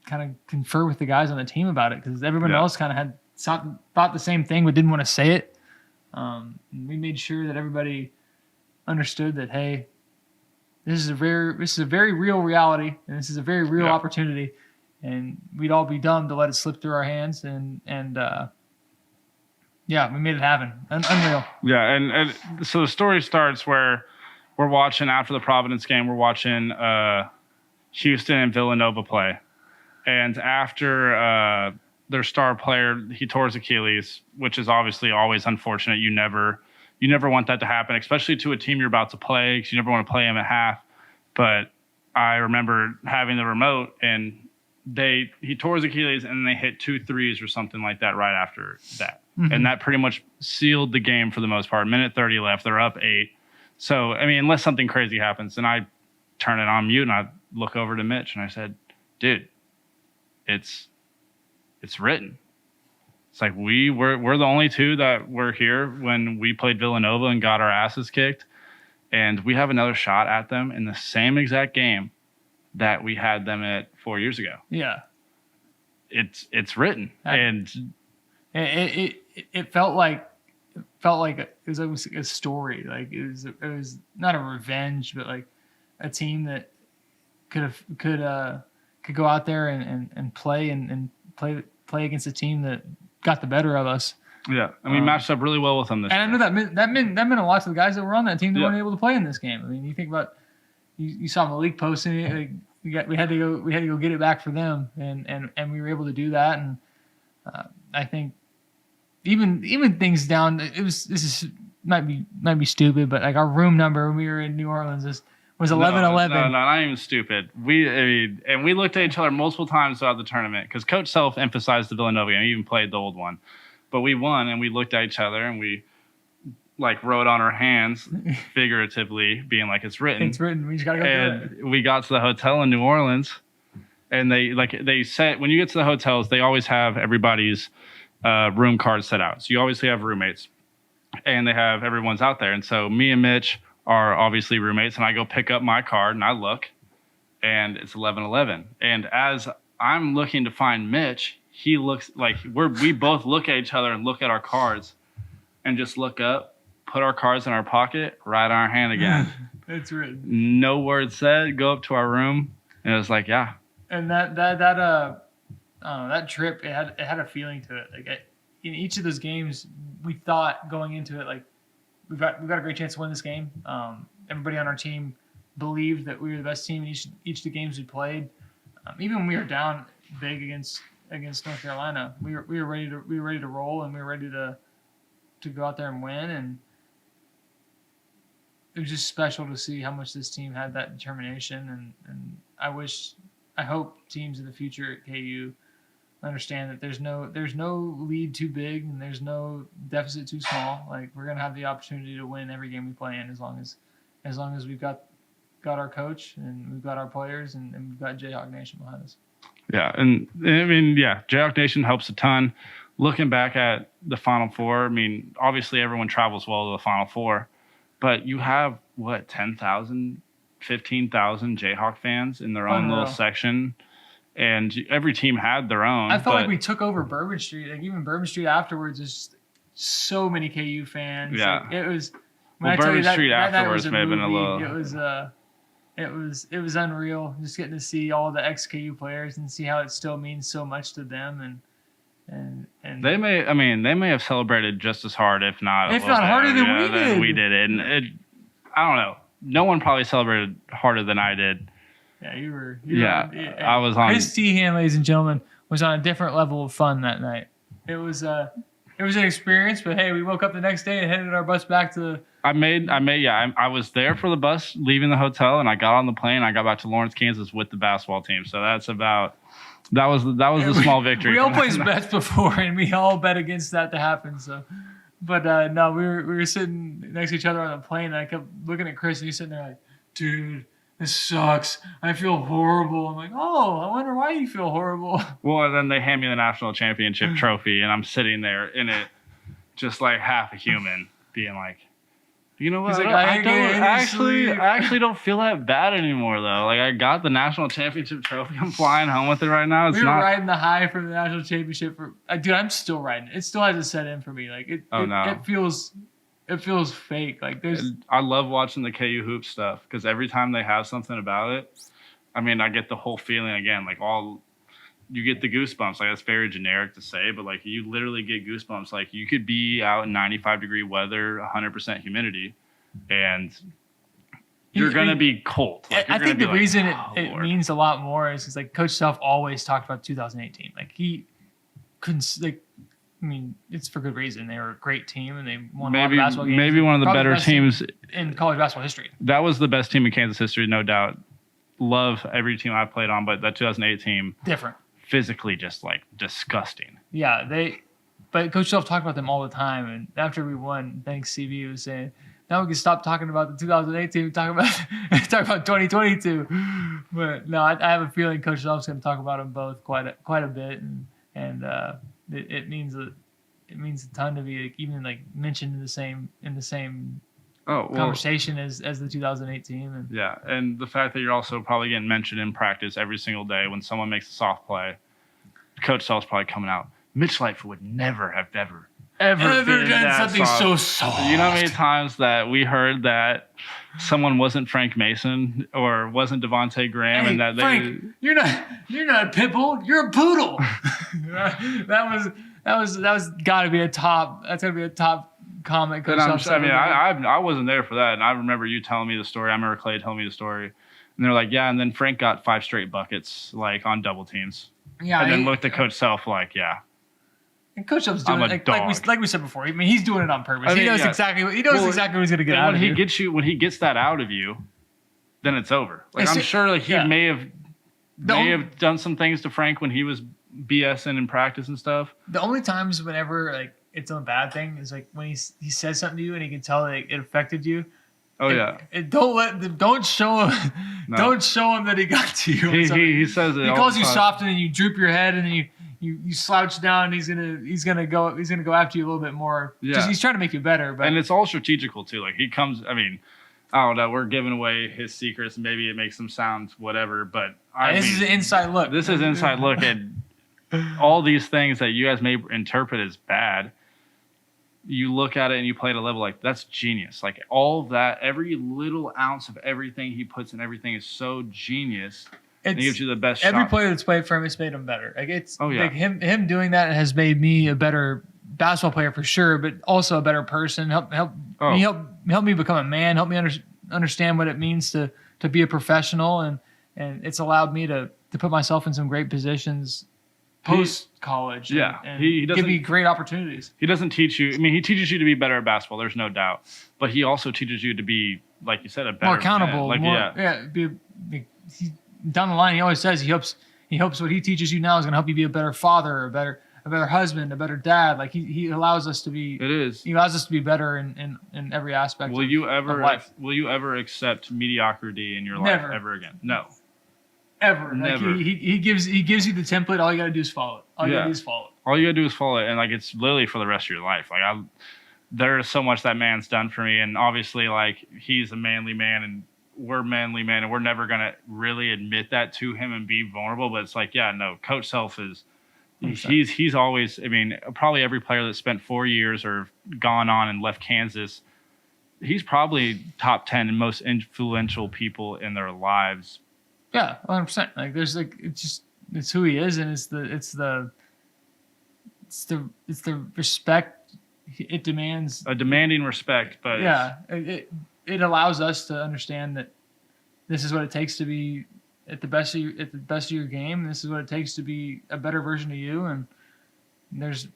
kind of confer with the guys on the team about it, because everyone else kind of had thought the same thing but didn't want to say it. We made sure that everybody understood that, hey, this is a very real reality, and this is a very real opportunity, and we'd all be dumb to let it slip through our hands. And we made it happen. Unreal. Yeah, and so the story starts where we're watching after the Providence game. We're watching Houston and Villanova play, and after their star player, he tore his Achilles, which is obviously always unfortunate. You never want that to happen, especially to a team you're about to play, because you never want to play him at half. But I remember having the remote, and he tore his Achilles, and they hit 2 threes or something like that right after that. Mm-hmm. And that pretty much sealed the game for the most part. Minute 30 left. They're up 8. So, I mean, unless something crazy happens, then I turn it on mute, and I look over to Mitch, and I said, dude, it's written. It's like we're the only two that were here when we played Villanova and got our asses kicked, and we have another shot at them in the same exact game that we had them at 4 years ago. Yeah, it's written, and it felt like it was almost a story. Like it was not a revenge, but like a team that could go out there and play and play against a team that got the better of us. Yeah, and we matched up really well with them this year. And I know that meant a lot to the guys that were on that team that weren't able to play in this game. I mean, you think about you saw Malik posting it. Like, we had to go get it back for them, and we were able to do that. And I think even things down. Might be stupid, but like our room number when we were in New Orleans was 11-11. No, not even stupid. And we looked at each other multiple times throughout the tournament because Coach Self emphasized the Villanova game. He even played the old one. But we won, and we looked at each other, and we wrote on our hands, figuratively, being like, it's written. It's written. We just got to go do it. We got to the hotel in New Orleans, and they said, when you get to the hotels, they always have everybody's room cards set out. So you obviously have roommates, and they have everyone's out there. And so me and Mitch are obviously roommates, and I go pick up my card, and I look, and it's 11-11. And as I'm looking to find Mitch, he looks like we both look at each other and look at our cards and just look up, put our cards in our pocket, write our hand again. It's written. No word said, go up to our room, and it was like, yeah. And that trip, it had a feeling to it. Like in each of those games, we thought going into it, like we've got a great chance to win this game. Everybody on our team believed that we were the best team in each of the games we played. Even when we were down big against North Carolina, we were ready to roll, and we were ready to go out there and win. And it was just special to see how much this team had that determination. And I hope teams in the future at KU understand that there's no lead too big and there's no deficit too small. Like, we're gonna have the opportunity to win every game we play in, as long as we've got our coach and we've got our players and we've got Jayhawk Nation behind us. Yeah, and I mean, yeah, Jayhawk Nation helps a ton. Looking back at the Final Four, I mean, obviously everyone travels well to the Final Four, but you have, 10,000, 15,000 Jayhawk fans in their own little section, and every team had their own. I felt like we took over Bourbon Street. Like, even Bourbon Street afterwards, there's so many KU fans. Yeah. Like, it was. Bourbon Street afterwards may have been a little. It was unreal, just getting to see all the ex-KU players and see how it still means so much to them, and they may have celebrated just as hard, if not harder than we did. And I don't know. No one probably celebrated harder than I did. Yeah, you were. I was on. Chris Tehan, ladies and gentlemen, was on a different level of fun that night. It was an experience, but hey, we woke up the next day and headed our bus back to. I was there for the bus leaving the hotel, and I got on the plane. And I got back to Lawrence, Kansas with the basketball team. So that was the small victory. We all placed bets before, and we all bet against that to happen. So, but no, we were sitting next to each other on the plane, and I kept looking at Chris, and he's sitting there like, dude, this sucks. I feel horrible. I'm like, oh, I wonder why you feel horrible. Well, and then they hand me the national championship trophy, and I'm sitting there in it, just like half a human, being like, you know what? Like, I actually don't feel that bad anymore, though. Like, I got the national championship trophy. I'm flying home with it right now. We were riding the high from the national championship. Dude, I'm still riding it. It still hasn't set in for me. Like, it feels fake. Like, I love watching the KU hoop stuff because every time they have something about it, I mean, I get the whole feeling again. Like, you get the goosebumps. Like, that's very generic to say, but like, you literally get goosebumps. Like, you could be out in 95-degree weather, 100% humidity, and you're gonna be cold. Like, I think the reason it means a lot more is because, like, Coach Self always talked about 2018. Like, he couldn't, like, I mean, it's for good reason. They were a great team, and they won a lot of basketball games. Maybe one of the better teams in college basketball history. That was the best team in Kansas history, no doubt. Love every team I've played on, but that 2008 team, different. Physically just like disgusting. Yeah, but Coach Self talked about them all the time, and after we won, thanks CB was saying, now we can stop talking about the 2018, talk about 2022. But no, I have a feeling Coach Self's going to talk about them both quite a bit, and it means a ton to be like, even like mentioned in the same conversation as the 2008 team. And yeah, and the fact that you're also probably getting mentioned in practice every single day when someone makes a soft play, Coach Self's probably coming out. Mitch Lightfoot would never have ever done something soft. So soft. You know how many times that we heard that someone wasn't Frank Mason or wasn't Devontae Graham, and that Frank, you're not a pit bull, you're a poodle. that was got to be a top. That's got to be a top comment. I wasn't there for that, and I remember you telling me the story. I remember Clay telling me the story, and they're like, yeah, and then Frank got 5 straight buckets, like on double teams. Yeah, and then looked at Coach Self like, yeah. And Coach Self's doing it like we said before. I mean, he's doing it on purpose. He knows exactly what he's going to get out of you. When he gets that out of you, then it's over. Like It's- I'm sure like he yeah. may have done some things to Frank when he was BSing in practice and stuff. The only times whenever like it's a bad thing is like when he says something to you and he can tell that it affected you. Oh yeah. Don't show him. No. Don't show him that he got to you. He says it. He all calls the you time. soft and then you droop your head and then you slouch down. And he's gonna go after you a little bit more. Yeah. Just, he's trying to make you better. But And it's all strategical too. Like he comes. I mean, I don't know. We're giving away his secrets. Maybe it makes him sound whatever. But this is an inside look. This is inside look at all these things that you guys may interpret as bad. You look at it and you play at a level like that's genius. Like all of that, every little ounce of everything he puts in everything is so genius. And he gives you the best Every shot. player that's played for him has made him better. Like it's Oh, yeah. like him doing that has made me a better basketball player for sure, but also a better person. Help me become a man. Help me understand what it means to be a professional, and it's allowed me to put myself in some great positions post college. Yeah. and He give doesn't- me great opportunities. He doesn't teach you. I mean, he teaches you to be better at basketball. There's no doubt. But he also teaches you to be, like you said, a better More accountable. man. Like, Down the line, he always says he hopes what he teaches you now is going to help you be a better father, a better husband, a better dad. Like he allows us to be. It is. He allows us to be better in every aspect. Will you of life. ever accept mediocrity in your Never. life ever again? No. Ever. Never. Like he gives you the template. All you got to do is follow it. All you got to do is follow it. All you gotta do is follow it, and like it's literally for the rest of your life. Like there's so much that man's done for me, and obviously like he's a manly man, and we're manly men, and we're never gonna really admit that to him and be vulnerable. But it's like, yeah, no, Coach Self is. He's always. I mean, probably every player that spent 4 years or gone on and left Kansas, he's probably top 10 and most influential people in their lives. Yeah, 100%. Like there's like it's who he is, and it's the respect it demands. A demanding respect, but Yeah, it allows us to understand that this is what it takes to be at the best of your game. And this is what it takes to be a better version of you, and there's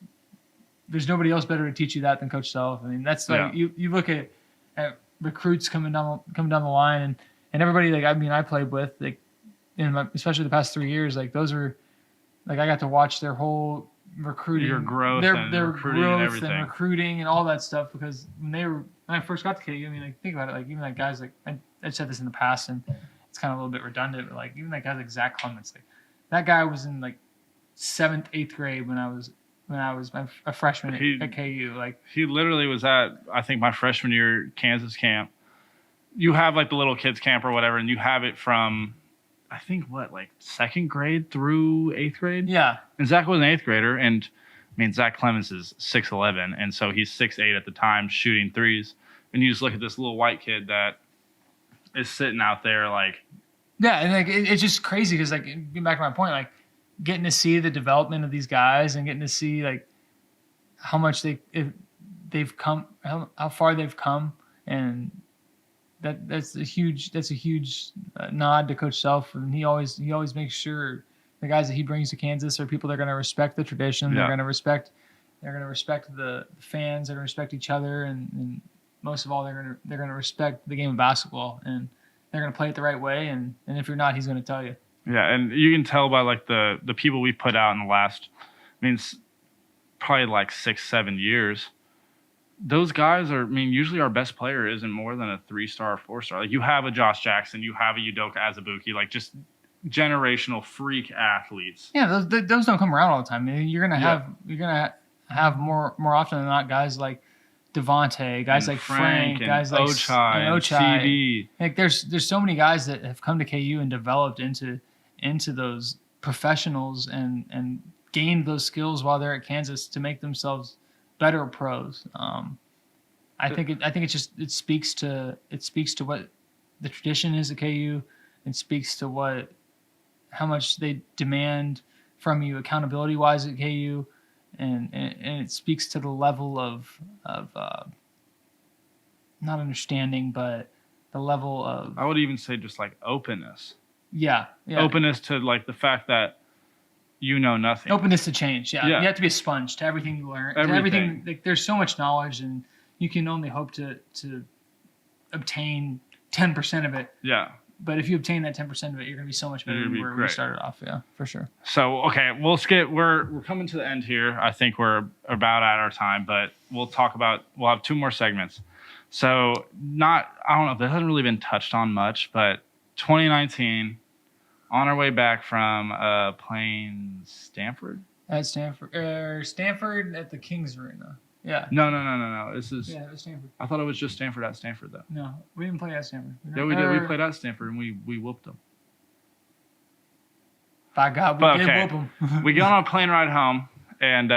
nobody else better to teach you that than Coach Self. I mean, that's like you look at recruits coming down the line, and everybody like I played with like especially the past 3 years, like those are like I got to watch their whole recruiting, your growth, their recruiting growth and everything. and recruiting and all that stuff. Because when I first got to KU, I mean, like think about it, like even like guys like I said this in the past, and it's kind of a little bit redundant, but like even like guys like Zach Clements, like that guy was in like 7th, 8th grade when I was a freshman at KU. Like he literally was at I think my freshman year Kansas camp. You have like the little kids camp or whatever, and you have it from I think like 2nd grade through 8th grade. yeah, And Zach was an 8th grader, and I mean Zach Clemens is 6'11", and so he's 6'8" at the time, shooting threes. And you just look at this little white kid that is sitting out there like. yeah, and like it's just crazy because like getting back to my point, like getting to see the development of these guys and getting to see like how much they've come, how far they've come, and that's a huge nod to Coach Self, and he always makes sure the guys that he brings to Kansas are people that are going to respect the tradition. Yeah. They're going to respect the fans. They're going to respect each other, and most of all, they're going to respect the game of basketball, and they're going to play it the right way. And if you're not, he's going to tell you. Yeah, and you can tell by like the people we've put out in the last, I mean, probably like 6-7 years. Those guys are, I mean, usually our best player isn't more than a 3-star or 4-star. Like you have a Josh Jackson, you have a Udoka Azubuike, like just generational freak athletes. Yeah, those don't come around all the time. I mean, you're gonna have more often than not guys like Devontae, guys And like Frank, and guys like Ochai, and CV. Like there's so many guys that have come to KU and developed into those professionals and gained those skills while they're at Kansas to make themselves better pros. I think it speaks to what the tradition is at KU. It speaks to how much they demand from you accountability wise at KU, and it speaks to the level of not understanding, but the level of I would even say just like openness. yeah. Openness to like the fact that you know nothing. Openness to change. Yeah. Yeah. You have to be a sponge to everything you learn. To Everything. like, there's so much knowledge, and you can only hope to obtain 10% of it. Yeah. But if you obtain that 10% of it, you're going to be so much better than where we started off. Yeah, for sure. So, okay, we're coming to the end here. I think we're about at our time, but we'll have 2 more segments. So I don't know, that hasn't really been touched on much, but 2019, on our way back from playing Stanford? At Stanford. Stanford at the Kings Arena. Yeah. No. This is. Yeah, it was Stanford. I thought it was just Stanford at Stanford, though. No, we didn't play at Stanford. Yeah, we did. We played at Stanford, and we whooped them. By God, we did whoop them. We got on a plane ride home, and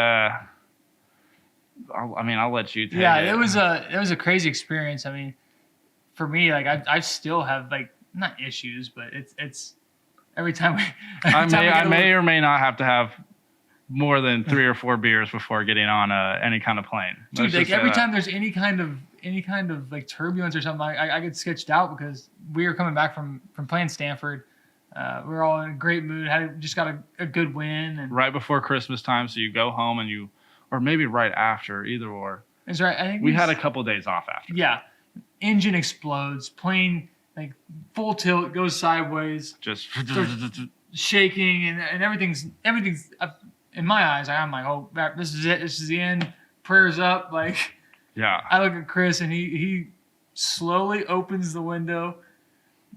I'll let you take it. Yeah, it was a crazy experience. I mean, for me, like I still have like not issues, but it's every time we. I may or may not have to have more than 3 or 4 beers before getting on any kind of plane. Dude, like every time there's any kind of like turbulence or something, I get sketched out because we were coming back from playing Stanford. We were all in a great mood. Just got a good win, and right before Christmas time, so you go home and or maybe right after, either or. That's right. I think we had a couple days off after. Yeah, engine explodes, plane like full tilt goes sideways, just shaking, and everything's. In my eyes, I'm like, oh, this is it. This is the end. Prayers up. Like, yeah. I look at Chris, and he slowly opens the window,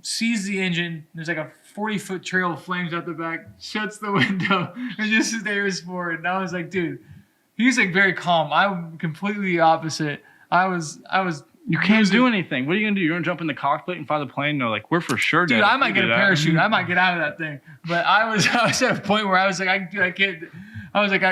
sees the engine. There's like a 40-foot trail of flames out the back. Shuts the window and just stares forward. And I was like, dude, he's like very calm. I'm completely the opposite. I was. You can't do anything. What are you gonna do? You're gonna jump in the cockpit and fly the plane? No, like we're for sure dead. Dude, I might get a parachute. I might get out of that thing. But I was at a point where I was like, I can't. I was like,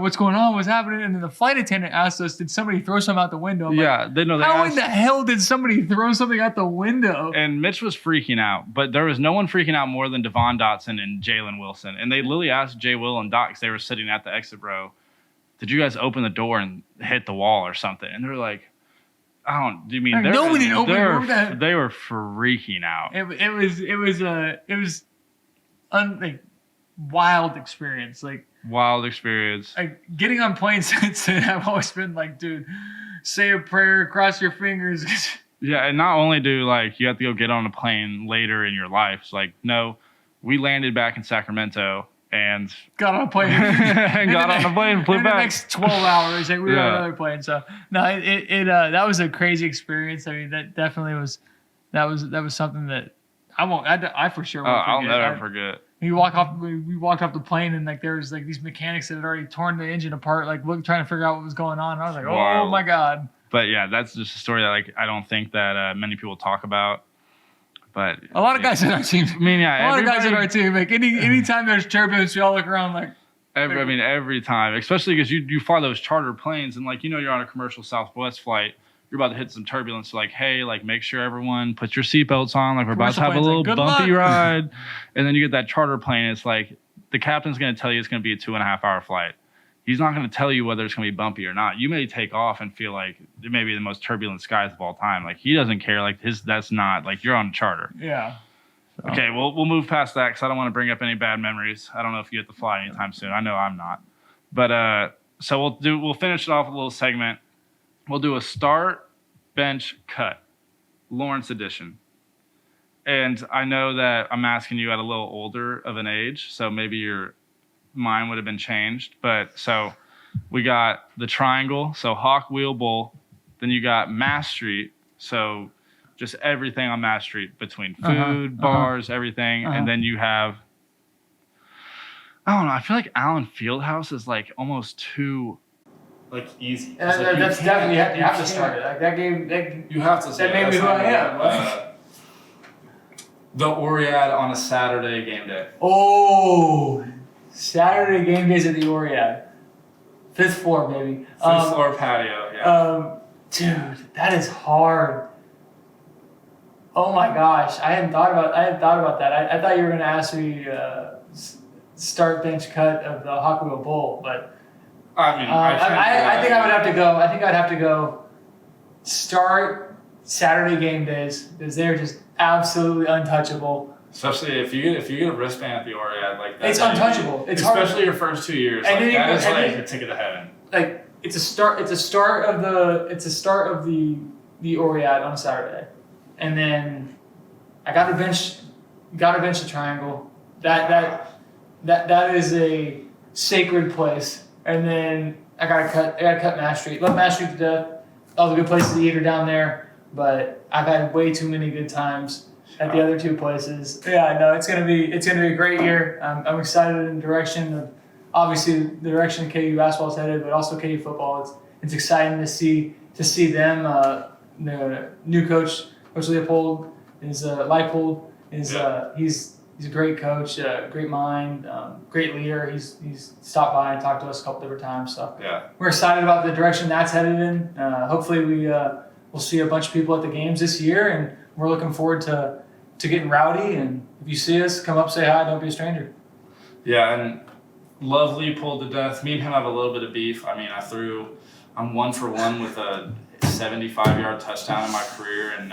what's going on? What's happening? And then the flight attendant asked us, did somebody throw something out the window? Yeah, they know. How in the hell did somebody throw something out the window? And Mitch was freaking out, but there was no one freaking out more than Devon Dotson and Jalen Wilson. And they literally asked Jay Will and Doc, because they were sitting at the exit row, did you guys open the door and hit the wall or something? And they were like, do you mean like, no, we didn't open it. They were freaking out. It was like wild experience. Like wild experience. Like getting on planes since then, I've always been like, dude, say a prayer, cross your fingers. Yeah, and not only do like you have to go get on a plane later in your life. It's like, no, we landed back in Sacramento and got on a plane and got on a plane and flew back. The next 12 hours, like we were on another plane. So no, it that was a crazy experience. I mean, that definitely was that was something that I for sure won't forget. I'll never forget. We walked off the plane, and like there was like these mechanics that had already torn the engine apart, like trying to figure out what was going on. And I was like, oh my God. But yeah, that's just a story that like I don't think that many people talk about. But a lot of guys in our team. I mean, yeah, a lot of guys in our team. Like anytime there's turbulence, we all look around like. Every time, especially because you fly those charter planes, and like you're on a commercial Southwest flight. You're about to hit some turbulence. Like, hey, like make sure everyone puts your seatbelts on. Like we're about to have a little bumpy ride. And then you get that charter plane. It's like the captain's going to tell you it's going to be a 2.5 hour flight. He's not going to tell you whether it's going to be bumpy or not. You may take off and feel like it may be the most turbulent skies of all time. Like he doesn't care. Like that's not like you're on a charter. Yeah. So. Okay, we'll move past that because I don't want to bring up any bad memories. I don't know if you get to fly anytime soon. I know I'm not. But so we'll finish it off with a little segment. We'll do a start, bench, cut, Lawrence edition. And I know that I'm asking you at a little older of an age, so maybe your mind would have been changed. But so we got the triangle, so Hawk, Wheel, Bull. Then you got Mass Street, so just everything on Mass Street between food, bars, everything. And then you have, I don't know, I feel like Allen Fieldhouse is like almost too like easy. That's definitely you have to start it. Like that game, you have to. That made me who I am. The Oriad on a Saturday game day. Oh, Saturday game days at the Oriad, 5th floor, baby. 5th floor patio. Yeah. Dude, that is hard. Oh my gosh, I hadn't thought about that. I thought you were gonna ask me start bench cut of the Hawk Wheel Bull, but. I mean, I think I would have to go. I think I'd have to go start Saturday game days because they're just absolutely untouchable. Especially if you get a wristband at the Oriad like that. It's untouchable. It's hard. Especially your first 2 years. And like, that is like a ticket to heaven. Like it's a start of the Oriad on Saturday, and then I got to bench the triangle. That is a sacred place. And then I gotta cut Mass Street. Love Mass Street to death. All the good places to eat are down there, but I've had way too many good times at the other two places. Yeah, no, it's gonna be a great year. I'm excited in the direction of obviously the direction KU basketball is headed, but also KU football. It's exciting to see them. The new coach, Coach Leopold, is Leipold is he's a great coach, great mind, great leader. He's stopped by and talked to us a couple different times. So we're excited about the direction that's headed in. Hopefully we'll see a bunch of people at the games this year, and we're looking forward to getting rowdy. And if you see us, come up, say hi, don't be a stranger. Yeah, and love Leopold to death. Me and him have a little bit of beef. I mean, I'm 1 for 1 with a 75-yard touchdown in my career, and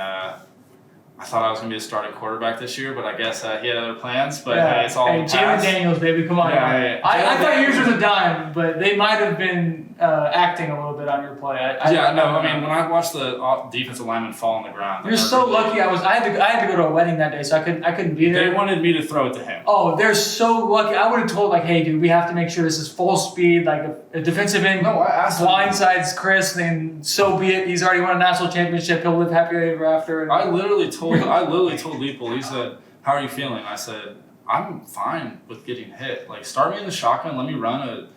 I thought I was going to be a starting quarterback this year, but I guess he had other plans. But hey, it's all Jalen Daniels, baby, come on. Yeah, I thought yours was a dime, but they might have been acting a little bit on your play. I mean, when I watched the defensive lineman fall on the ground, you're so lucky. I had to go to a wedding that day, so I couldn't be there. They wanted me to throw it to him. Oh, they're so lucky. I would have told hey, dude, we have to make sure this is full speed. Like a defensive end blindsides Chris, then so be it. He's already won a national championship. He'll live happy ever after. I literally told Leopold, he said, "How are you feeling?" I said, "I'm fine with getting hit. Like, start me in the shotgun, let me run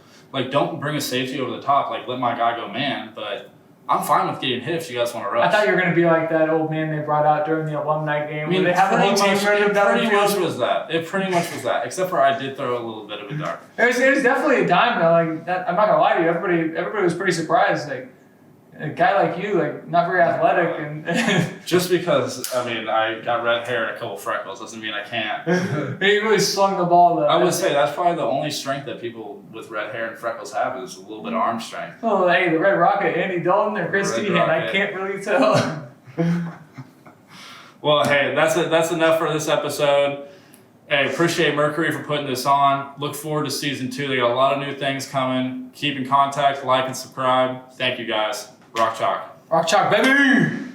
don't bring a safety over the top. Like, let my guy go man. But I'm fine with getting hit if you guys want to rush." I thought you were going to be like that old man they brought out during the alumni game. I mean, they have the whole team running down the field. It pretty much was that. Except for I did throw a little bit of a dart. It was definitely a dime though. Like that, I'm not gonna lie to you. Everybody was pretty surprised. Like a guy like you, like not very athletic, and just because I got red hair and a couple freckles doesn't mean I can't. He really slung the ball though. I would say that's probably the only strength that people with red hair and freckles have is a little bit of arm strength. Oh, hey, the Red Rocket, Andy Dalton, or Chris Teahan, I can't really tell. Well, hey, that's enough for this episode. Hey, appreciate Mercury for putting this on. Look forward to season 2. They got a lot of new things coming. Keep in contact, like and subscribe. Thank you guys. Rock Chalk. Rock Chalk, baby!